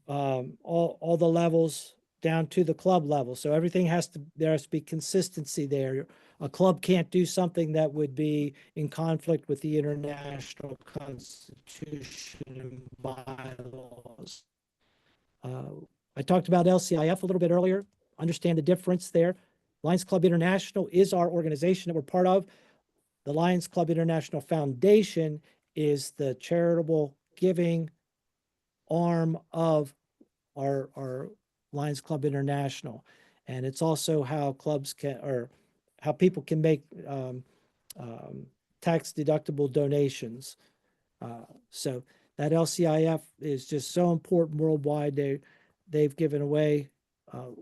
S1: all the levels down to the club level. So everything there has to be consistency there. A club can't do something that would be in conflict with the international Constitution and bylaws. I talked about LCIF a little bit earlier. Understand the difference there. Lions Club International is our organization that we're part of. The Lions Club International Foundation is the charitable giving arm of our Lions Club International. And it's also how clubs can, or how people can make tax deductible donations. So that LCIF is just so important worldwide. They've given away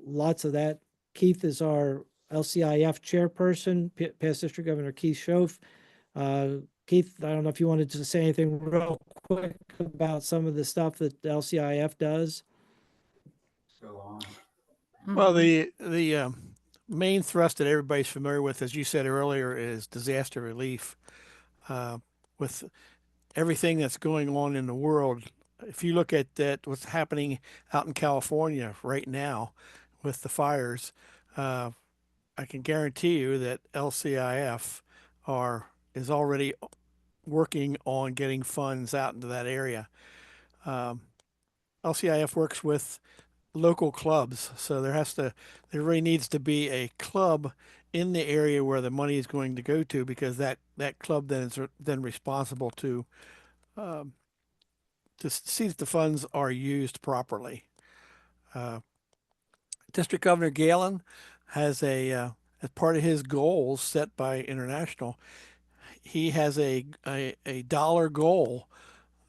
S1: lots of that. Keith is our LCIF chairperson, past District Governor Keith Schoaf. Keith, I don't know if you wanted to say anything real quick about some of the stuff that the LCIF does.
S5: Well, the main thrust that everybody's familiar with, as you said earlier, is disaster relief. With everything that's going on in the world, if you look at that, what's happening out in California right now with the fires, I can guarantee you that LCIF is already working on getting funds out into that area. LCIF works with local clubs, so there really needs to be a club in the area where the money is going to go to, because that club then is then responsible to see that the funds are used properly. District Governor Galen has as part of his goals set by International, he has a dollar goal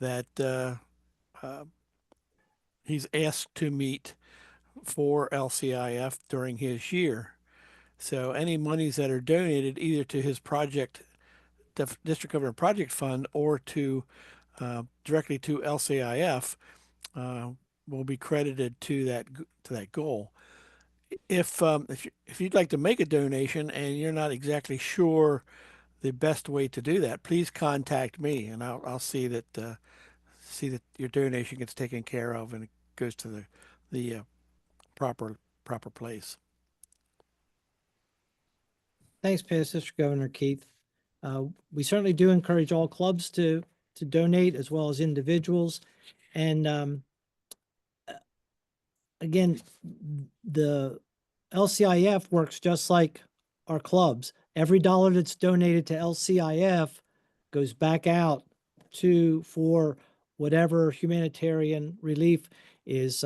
S5: that he's asked to meet for LCIF during his year. So any monies that are donated either to his project, District Governor Project Fund, or to directly to LCIF will be credited to that goal. If you'd like to make a donation and you're not exactly sure the best way to do that, please contact me, and I'll see that your donation gets taken care of and it goes to the proper place.
S1: Thanks, past District Governor Keith. We certainly do encourage all clubs to donate, as well as individuals. And again, the LCIF works just like our clubs. Every dollar that's donated to LCIF goes back out for whatever humanitarian relief is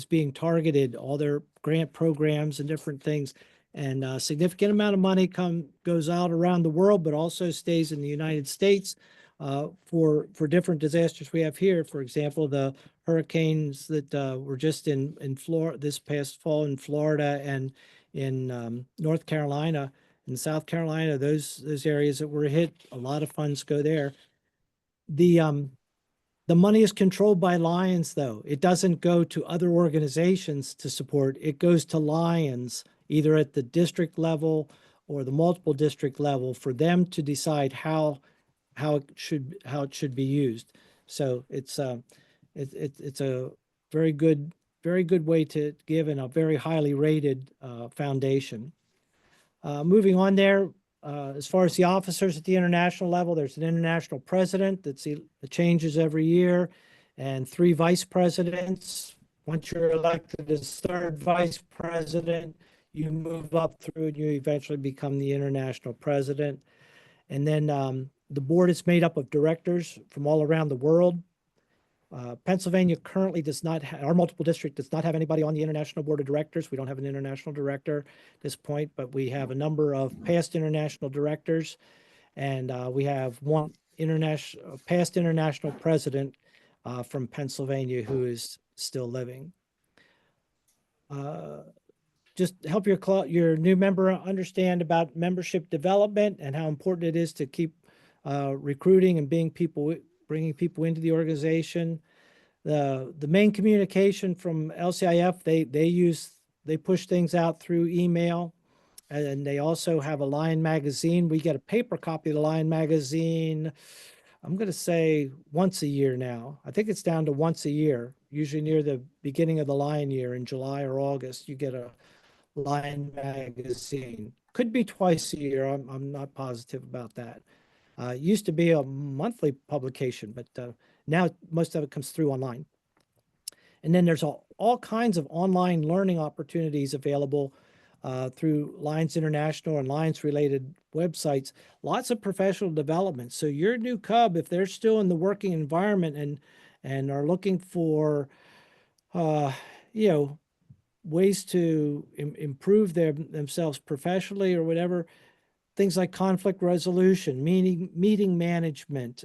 S1: being targeted, all their grant programs and different things. And a significant amount of money goes out around the world, but also stays in the United States for different disasters we have here. For example, the hurricanes that were just in Florida this past fall in Florida and in North Carolina and South Carolina, those areas that were hit, a lot of funds go there. The money is controlled by Lions, though. It doesn't go to other organizations to support. It goes to Lions, either at the district level or the multiple district level, for them to decide how it should be used. So it's a very good very good way to give and a very highly rated foundation. Moving on there, as far as the officers at the international level, there's an international president that changes every year, and 3 vice presidents. Once you're elected as 3rd vice president, you move up through and you eventually become the international president. And then the board is made up of directors from all around the world. Pennsylvania currently does not have, our multiple district does not have anybody on the international board of directors. We don't have an international director at this point, but we have a number of past international directors, and we have one past international president from Pennsylvania who is still living. Just help your new member understand about membership development and how important it is to keep recruiting and bringing people into the organization. The main communication from LCIF, they push things out through email, and they also have a Lion magazine. We get a paper copy of the Lion magazine, I'm going to say once a year now. I think it's down to once a year, usually near the beginning of the Lion year in July or August, you get a Lion magazine. Could be twice a year. I'm not positive about that. It used to be a monthly publication, but now most of it comes through online. And then there's all kinds of online learning opportunities available through Lions International and Lions related websites. Lots of professional development. So your new cub, if they're still in the working environment and are looking for, ways to improve themselves professionally or whatever, things like conflict resolution, meeting management,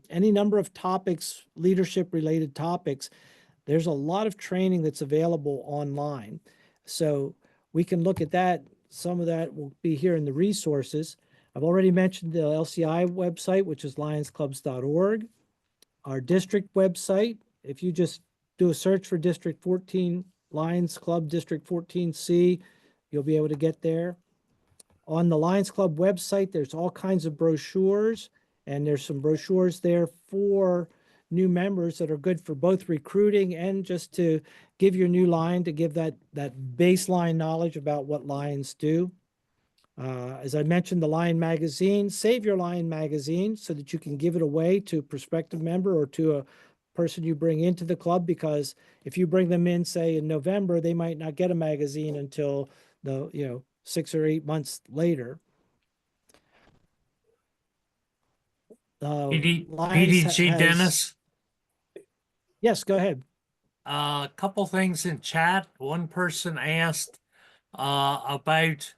S1: any number of topics, leadership related topics. There's a lot of training that's available online. So we can look at that. Some of that will be here in the resources. I've already mentioned the LCI website, which is lionsclubs.org. Our district website, if you just do a search for District 14, Lions Club District 14C, you'll be able to get there. On the Lions Club website, there's all kinds of brochures, and there's some brochures there for new members that are good for both recruiting and just to give your new Lion, to give that baseline knowledge about what Lions do. As I mentioned, the Lion magazine, save your Lion magazine so that you can give it away to a prospective member or to a person you bring into the club, because if you bring them in, say in November, they might not get a magazine until 6 or 8 months later.
S4: PDG Dennis?
S1: Yes, go ahead.
S4: A couple things in chat. One person asked about,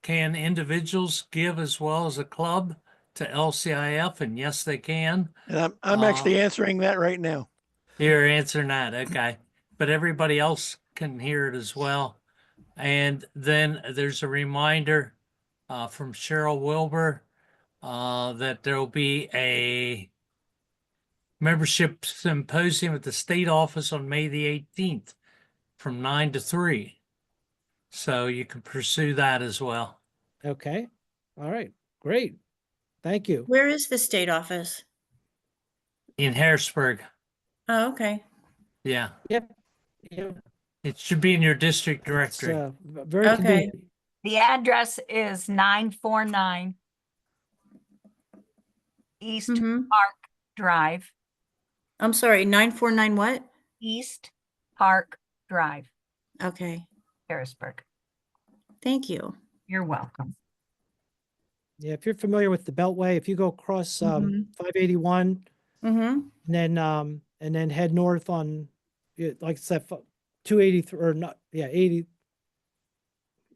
S4: can individuals give as well as a club to LCIF? And yes, they can.
S5: And I'm actually answering that right now.
S4: You're answering that, okay. But everybody else can hear it as well. And then there's a reminder from Cheryl Wilbur that there'll be a membership symposium at the state office on May the 18th from 9 to 3. So you can pursue that as well.
S1: Okay. All right. Great. Thank you.
S8: Where is the state office?
S4: In Harrisburg.
S8: Oh, okay.
S4: Yeah.
S1: Yep.
S4: It should be in your district
S1: It's
S4: directory.
S1: very
S8: Okay.
S1: convenient.
S11: The address is 949 East
S8: Mhm.
S11: Park Drive,
S8: I'm sorry, 949 what?
S11: East Park Drive,
S8: Okay.
S11: Harrisburg.
S8: Thank you.
S11: You're welcome.
S1: Yeah, if you're familiar with the Beltway, if you go across 581
S8: Mm-hmm.
S1: and then head north on, like I said, 283 or not, 80.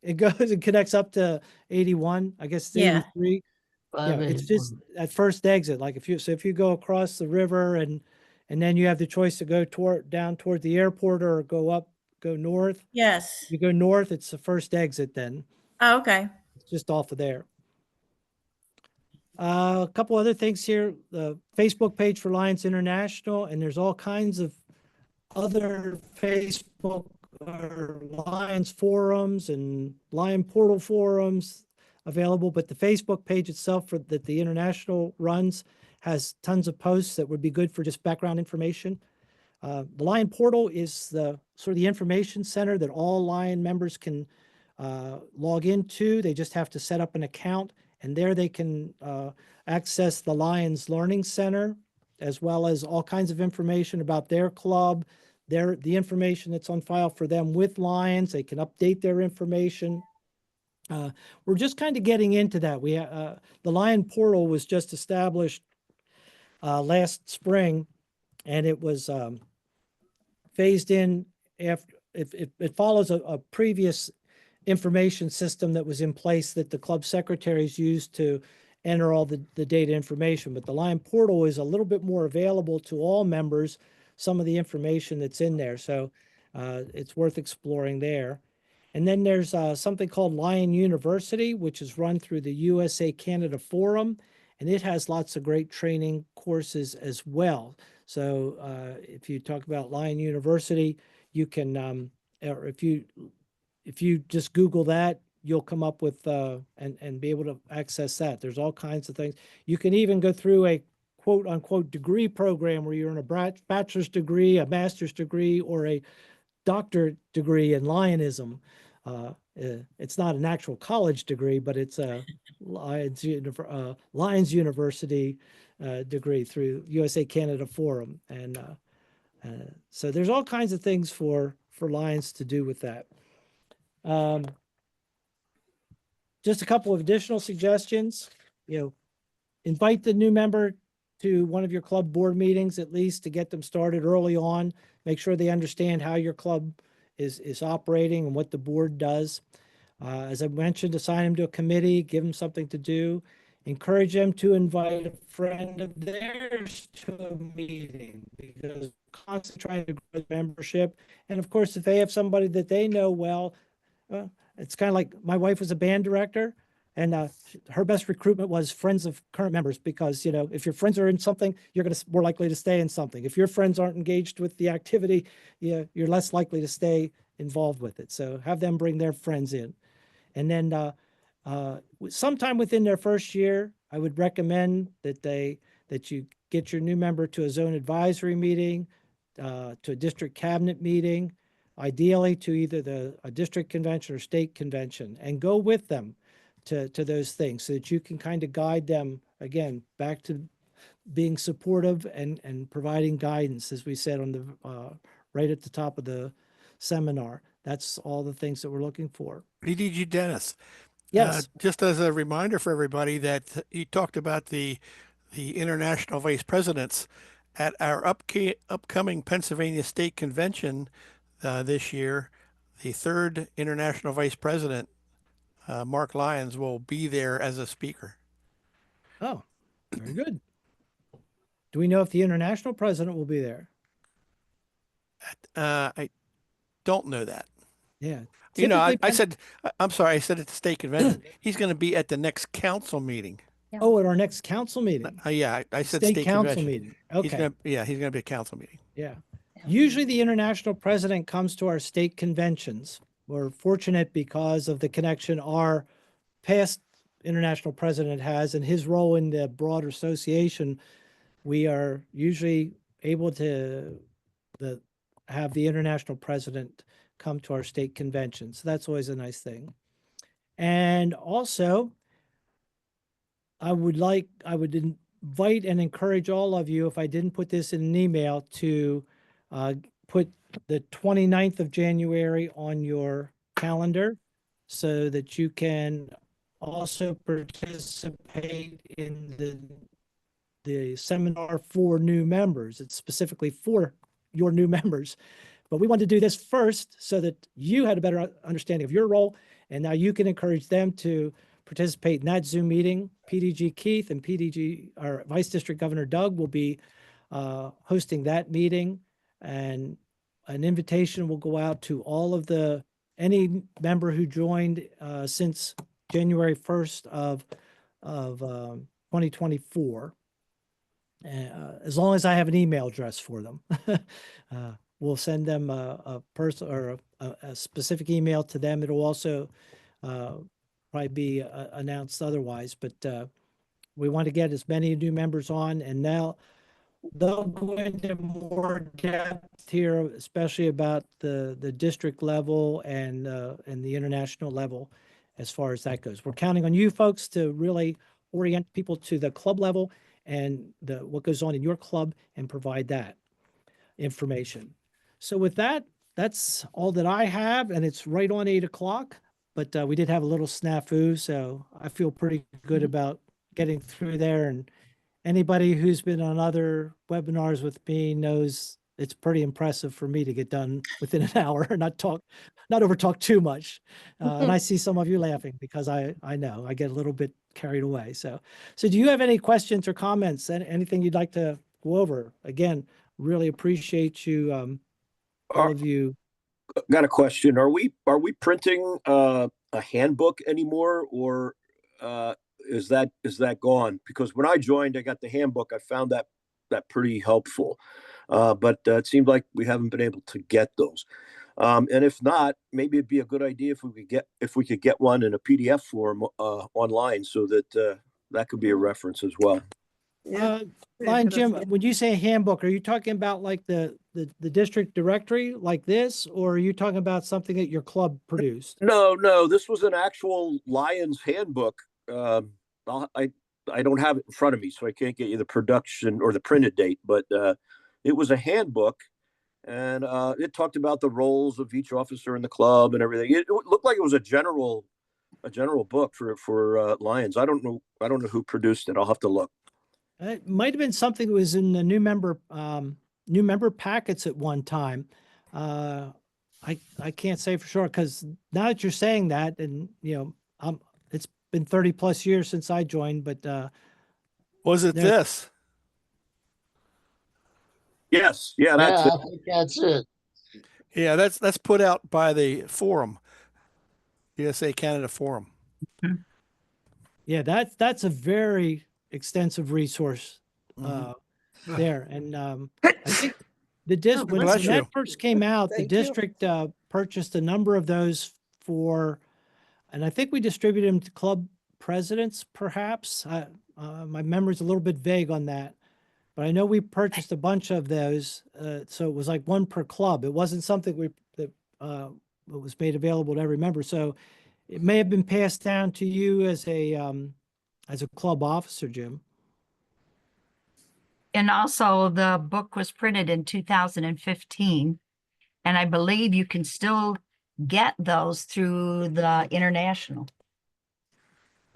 S1: It connects up to 81. I guess it's
S8: Yeah.
S1: 83. Yeah, it's just at first exit. Like if you go across the river and then you have the choice to go down toward the airport or go north.
S8: Yes.
S1: You go north, it's the first exit then.
S8: Oh, okay.
S1: It's just off of there. A couple other things here, the Facebook page for Lions International, and there's all kinds of other Facebook or Lions forums and Lion Portal forums available, but the Facebook page itself that the International runs has tons of posts that would be good for just background information. The Lion Portal is the sort of the information center that all Lion members can log into. They just have to set up an account, and there they can access the Lions Learning Center, as well as all kinds of information about their club, the information that's on file for them with Lions. They can update their information. We're just kind of getting into that. The Lion Portal was just established last spring, and it was phased in after it follows a previous information system that was in place that the club secretaries used to enter all the data information. But the Lion Portal is a little bit more available to all members, some of the information that's in there. So it's worth exploring there. And then there's something called Lion University, which is run through the USA Canada Forum, and it has lots of great training courses as well. So if you talk about Lion University, you can, or if you just Google that, you'll come up with and be able to access that. There's all kinds of things. You can even go through a quote unquote degree program where you're in a bachelor's degree, a master's degree, or a doctorate degree in Lionism. It's not an actual college degree, but it's a Lions University degree through USA Canada Forum. And so there's all kinds of things for Lions to do with that. Just a couple of additional suggestions. Invite the new member to one of your club board meetings, at least to get them started early on. Make sure they understand how your club is operating and what the board does. As I mentioned, assign them to a committee, give them something to do. Encourage them to invite a friend of theirs to a meeting, because constantly trying to grow membership. And of course, if they have somebody that they know well, it's kind of like my wife was a band director, and her best recruitment was friends of current members, because, if your friends are in something, you're going to more likely to stay in something. If your friends aren't engaged with the activity, you're less likely to stay involved with it. So have them bring their friends in. And then sometime within their first year, I would recommend that you get your new member to a zone advisory meeting, to a district cabinet meeting, ideally to either a district convention or state convention, and go with them to those things, so that you can kind of guide them, again, back to being supportive and providing guidance, as we said on the right at the top of the seminar. That's all the things that we're looking for.
S5: PDG Dennis.
S1: Yes.
S5: Just as a reminder for everybody that you talked about the international vice presidents at our upcoming Pennsylvania State Convention this year. The third international vice president, Mark Lyons, will be there as a speaker.
S1: Oh, very good. Do we know if the international president will be there?
S5: I don't know that.
S1: Yeah.
S5: I'm sorry, I said at the state convention. He's going to be at the next council meeting.
S1: Oh, at our next council meeting.
S5: Yeah, I said
S1: State
S5: state
S1: council
S5: convention.
S1: meeting. Okay.
S5: He's going to be a council meeting.
S1: Yeah. Usually the international president comes to our state conventions. We're fortunate because of the connection our past international president has and his role in the broader association. We are usually able to have the international president come to our state convention. So that's always a nice thing. And also, I would invite and encourage all of you, if I didn't put this in an email, to put the 29th of January on your calendar, so that you can also participate in the seminar for new members. It's specifically for your new members. But we wanted to do this first so that you had a better understanding of your role, and now you can encourage them to participate in that Zoom meeting. PDG Keith and our Vice District Governor Doug will be hosting that meeting, and an invitation will go out to all of any member who joined since January 1st of 2024. As long as I have an email address for them. We'll send them a person or a specific email to them. It'll also probably be announced otherwise, but we want to get as many new members on. And now they'll go into more depth here, especially about the district level and the international level as far as that goes. We're counting on you folks to really orient people to the club level and what goes on in your club and provide that information. So with that, that's all that I have, and it's right on 8 o'clock, but we did have a little snafu, so I feel pretty good about getting through there. And anybody who's been on other webinars with me knows it's pretty impressive for me to get done within an hour and not over talk too much. And I see some of you laughing because I know I get a little bit carried away. So do you have any questions or comments? Anything you'd like to go over? Again, really appreciate you, all of you.
S12: Got a question. Are we printing a handbook anymore, or is that gone? Because when I joined, I got the handbook. I found that pretty helpful, but it seemed like we haven't been able to get those. And if not, maybe it'd be a good idea if we could get one in a PDF form online, so that that could be a reference as well.
S3: Yeah.
S1: Lion Jim, when you say handbook, are you talking about like the district directory like this, or are you talking about something that your club produced?
S12: No, this was an actual Lions handbook. I don't have it in front of me, so I can't get you the production or the printed date, but it was a handbook, and it talked about the roles of each officer in the club and everything. It looked like it was a general book for Lions. I don't know who produced it. I'll have to look.
S1: It might have been something that was in the new member packets at one time. I can't say for sure, because now that you're saying that, and it's been 30 plus years since I joined, but
S5: Was it this?
S12: Yes, yeah, that's
S6: Yeah,
S12: it.
S6: I think that's it.
S5: Yeah, that's put out by the forum, USA Canada Forum.
S1: yeah, that's a very extensive resource there. And I think when
S5: bless
S1: that
S5: you.
S1: first came out, the
S3: Thank you.
S1: district purchased a number of those and I think we distributed them to club presidents, perhaps. My memory's a little bit vague on that, but I know we purchased a bunch of those. So it was like one per club. It wasn't something that was made available to every member. So it may have been passed down to you as a club officer, Jim.
S11: And also the book was printed in 2015. And I believe you can still get those through the international.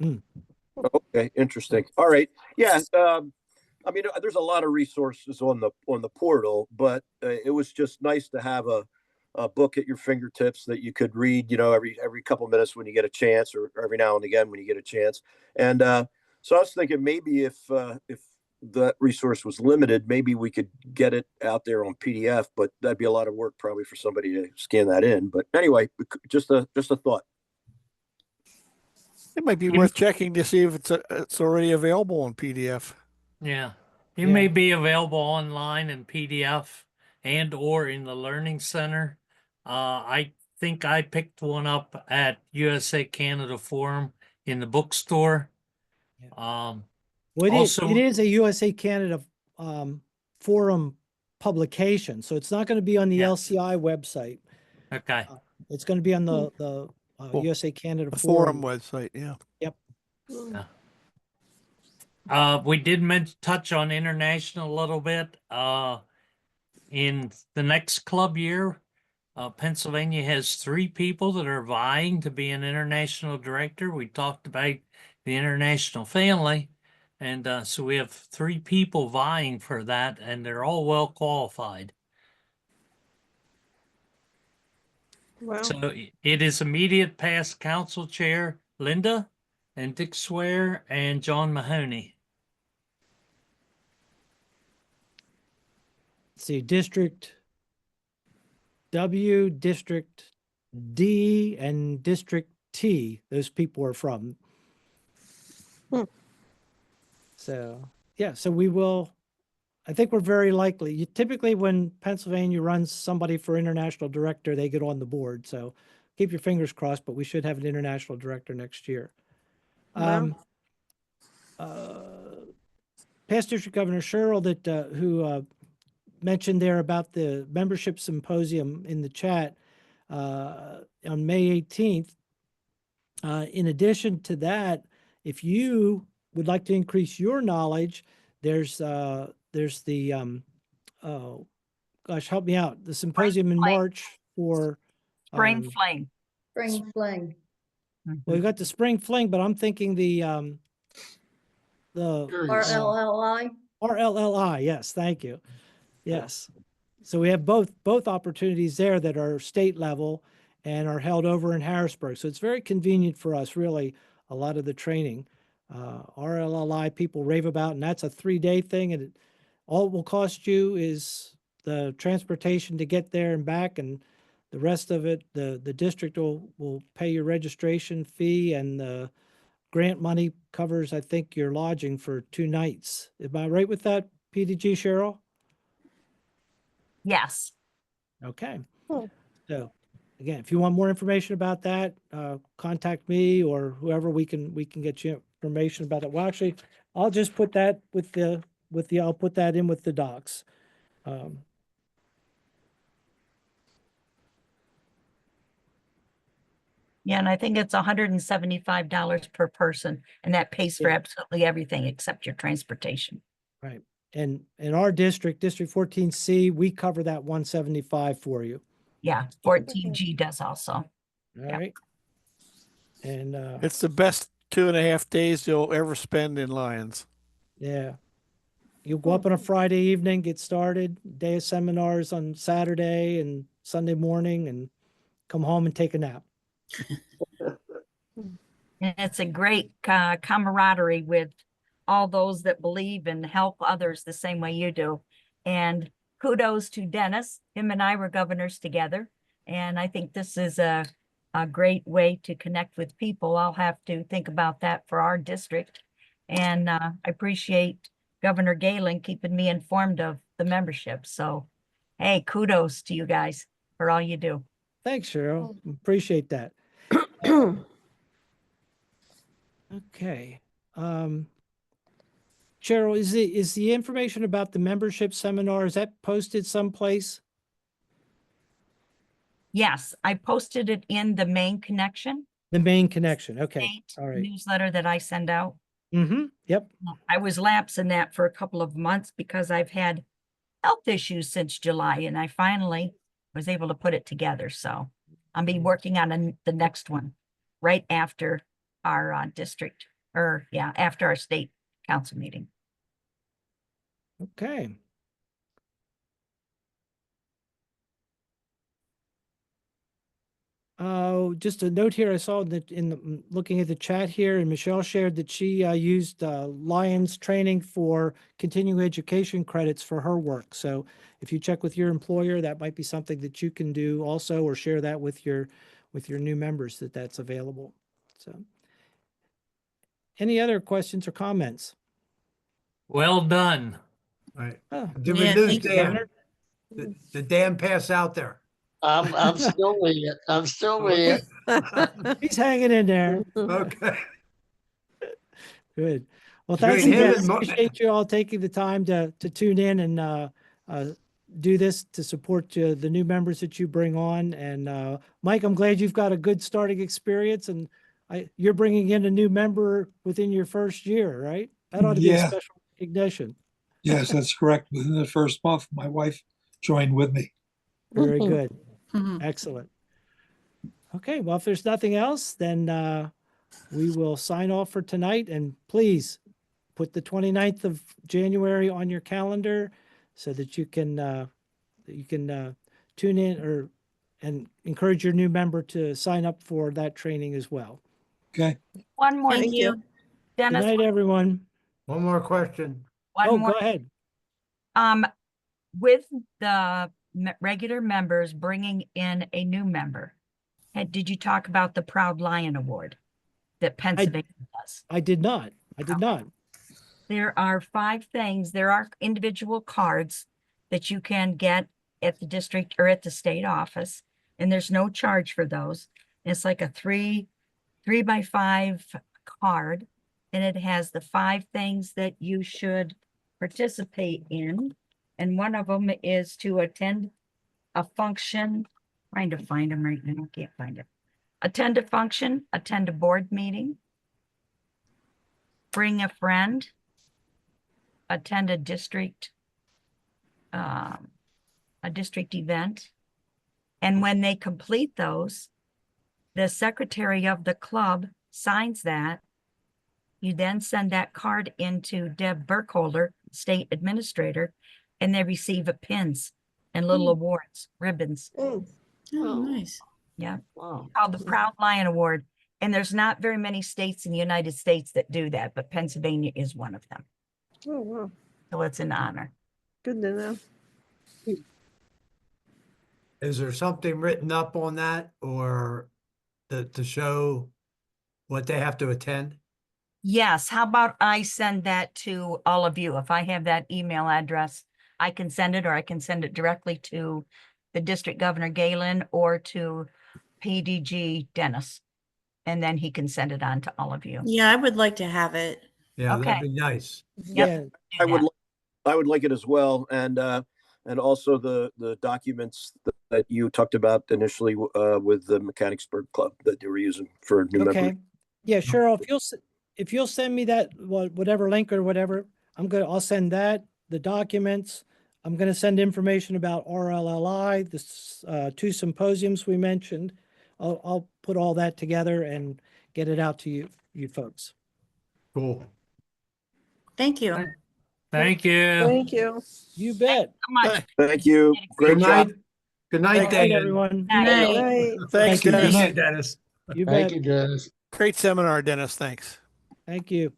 S12: Okay, interesting. All right, yeah. I mean, there's a lot of resources on the portal, but it was just nice to have a book at your fingertips that you could read, every couple of minutes when you get a chance, or every now and again when you get a chance. And so I was thinking maybe if that resource was limited, maybe we could get it out there on PDF, but that'd be a lot of work probably for somebody to scan that in. But anyway, just a thought.
S5: It might be worth checking to see if it's already available on PDF.
S4: Yeah. It may be available online in PDF and or in the Learning Center. I think I picked one up at USA Canada Forum in the bookstore.
S1: Well,
S4: Also-
S1: it is a USA Canada forum publication, so it's not going to be on the
S4: Yes.
S1: LCI website.
S4: Okay.
S1: It's going to be on the USA Canada
S5: The
S1: forum.
S5: forum website, yeah.
S1: Yep.
S4: We did touch on international a little bit. In the next club year, Pennsylvania has 3 people that are vying to be an international director. We talked about the international family, and so we have 3 people vying for that, and they're all well qualified.
S3: Wow.
S4: So it is immediate past council chair Linda and Dick Swear and John Mahoney.
S1: Let's see, District W, District D, and District T. Those people are from. So, yeah, so we will, I think we're very likely, typically when Pennsylvania runs somebody for international director, they get on the board. So keep your fingers crossed, but we should have an international director next year.
S3: Wow.
S1: past District Governor Sherrill that, who mentioned there about the membership symposium in the chat on May 18th. In addition to that, if you would like to increase your knowledge, there's the, oh, gosh, help me out, the symposium in
S11: Fling.
S1: March for,
S11: Spring
S1: um,
S11: Fling.
S13: Spring Fling.
S1: well, we got the Spring Fling, but I'm thinking the
S13: RLLI.
S1: RLLI, yes, thank you. Yes. So we have both opportunities there that are state level and are held over in Harrisburg. So it's very convenient for us, really, a lot of the training. RLLI people rave about, and that's a 3-day thing, and all it will cost you is the transportation to get there and back, and the rest of it, the district will pay your registration fee, and the grant money covers, I think, your lodging for 2 nights. Am I right with that, PDG Cheryl?
S11: Yes.
S1: Okay.
S10: Hmm.
S1: So again, if you want more information about that, contact me or whoever we can get you information about it. Well, actually, I'll just put that I'll put that in with the docs.
S11: Yeah, and I think it's $175 per person, and that pays for
S1: Yeah.
S11: absolutely everything except your transportation.
S1: Right. And in our district, District 14C, we cover that 175 for you.
S11: Yeah, 14G does also.
S1: All
S11: Yeah.
S1: right. And
S5: It's the best 2.5 days you'll ever spend in Lyons.
S1: yeah, you'll go up on a Friday evening, get started, day of seminars on Saturday and Sunday morning, and come home and take a nap.
S11: And it's a great camaraderie with all those that believe and help others the same way you do. And kudos to Dennis. Him and I were governors together. And I think this is a great way to connect with people. I'll have to think about that for our district. And I appreciate Governor Galen keeping me informed of the membership. So, hey, kudos to you guys for all you do.
S1: Thanks, Cheryl. Appreciate that. Okay. Cheryl, is the information about the membership seminar, is that posted someplace?
S11: Yes, I posted it in the main connection
S1: The main connection. Okay.
S11: state
S1: All right.
S11: newsletter that I send out.
S1: Mm-hmm. Yep.
S11: I was lapsing that for a couple of months because I've had health issues since July, and I finally was able to put it together. So I'll be working on the next one right after our district, or yeah, after our state council meeting.
S1: Okay. Just a note here, I saw that looking at the chat here, and Michelle shared that she used Lions training for continuing education credits for her work. So if you check with your employer, that might be something that you can do also, or share that with your new members that's available. So any other questions or comments?
S4: Well done.
S2: Right.
S1: Oh,
S2: Did
S11: Yeah,
S2: we lose
S11: thank you,
S2: Dan?
S1: Governor.
S2: Did Dan pass out there?
S13: I'm still with you. I'm still with you.
S1: He's hanging in there.
S2: Okay.
S1: Good. Well, thanks
S2: Between him
S1: again.
S2: and Mo-
S1: Appreciate you all taking the time to tune in and do this to support the new members that you bring on. And Mike, I'm glad you've got a good starting experience, and you're bringing in a new member within your first year, right? That ought to be a
S7: Yeah.
S1: special recognition.
S7: Yes, that's correct. Within the first month, my wife joined with me.
S1: Very good.
S8: Mhm.
S1: Excellent. Okay, well, if there's nothing else, then we will sign off for tonight. And please put the 29th of January on your calendar so that you can tune in and encourage your new member to sign up for that training as well.
S7: Okay.
S11: One more,
S3: Thank you.
S1: Good
S11: Dennis,
S1: night, everyone.
S2: One more question.
S11: one
S1: Oh,
S11: more.
S1: go ahead.
S11: With the regular members bringing in a new member, did you talk about the Proud Lion Award that Pennsylvania does?
S1: I did not.
S11: There are 5 things. There are individual cards that you can get at the district or at the state office, and there's no charge for those. It's like a 3x5 card, and it has the 5 things that you should participate in. And one of them is to attend a function, trying to find them right now, can't find it. Attend a function, attend a board meeting, bring a friend, attend a district event. And when they complete those, the secretary of the club signs that. You then send that card into Deb Burkholder, state administrator, and they receive a pins and little awards, ribbons.
S3: Mm.
S8: Oh, nice.
S11: Yeah,
S13: Wow.
S11: called the Proud Lion Award. And there's not very many states in the United States that do that, but Pennsylvania is one of them.
S3: Oh, wow.
S11: So it's an honor.
S3: Good to know.
S2: Is there something written up on that or to show what they have to attend?
S11: Yes, how about I send that to all of you? If I have that email address, I can send it, or I can send it directly to the District Governor Galen or to PDG Dennis. And then he can send it on to all of you.
S8: Yeah, I would like to have it.
S2: Yeah,
S11: Okay.
S2: that'd be nice.
S11: Yep.
S12: I would, I would like it as well. And also the documents that you talked about initially with the Mechanicsburg Club that they were using for new members.
S1: Okay. Yeah, Cheryl, if you'll send me that, whatever link or whatever, I'll send that, the documents. I'm gonna send information about RLLI, this, 2 symposiums we mentioned. I'll put all that together and get it out to you folks.
S2: Cool.
S8: Thank you.
S4: Thank you.
S3: Thank you.
S1: You bet.
S11: So much.
S12: Thank you. Great
S2: Good
S12: job.
S2: night. Good night,
S1: Good night,
S2: Dan.
S1: everyone.
S11: Night.
S3: Right.
S5: Thanks,
S1: Thank you.
S2: Good
S5: Dennis.
S2: night, Dennis.
S1: You
S13: Thank
S1: bet.
S13: you, Dennis.
S5: Great seminar, Dennis. Thanks.
S1: Thank you.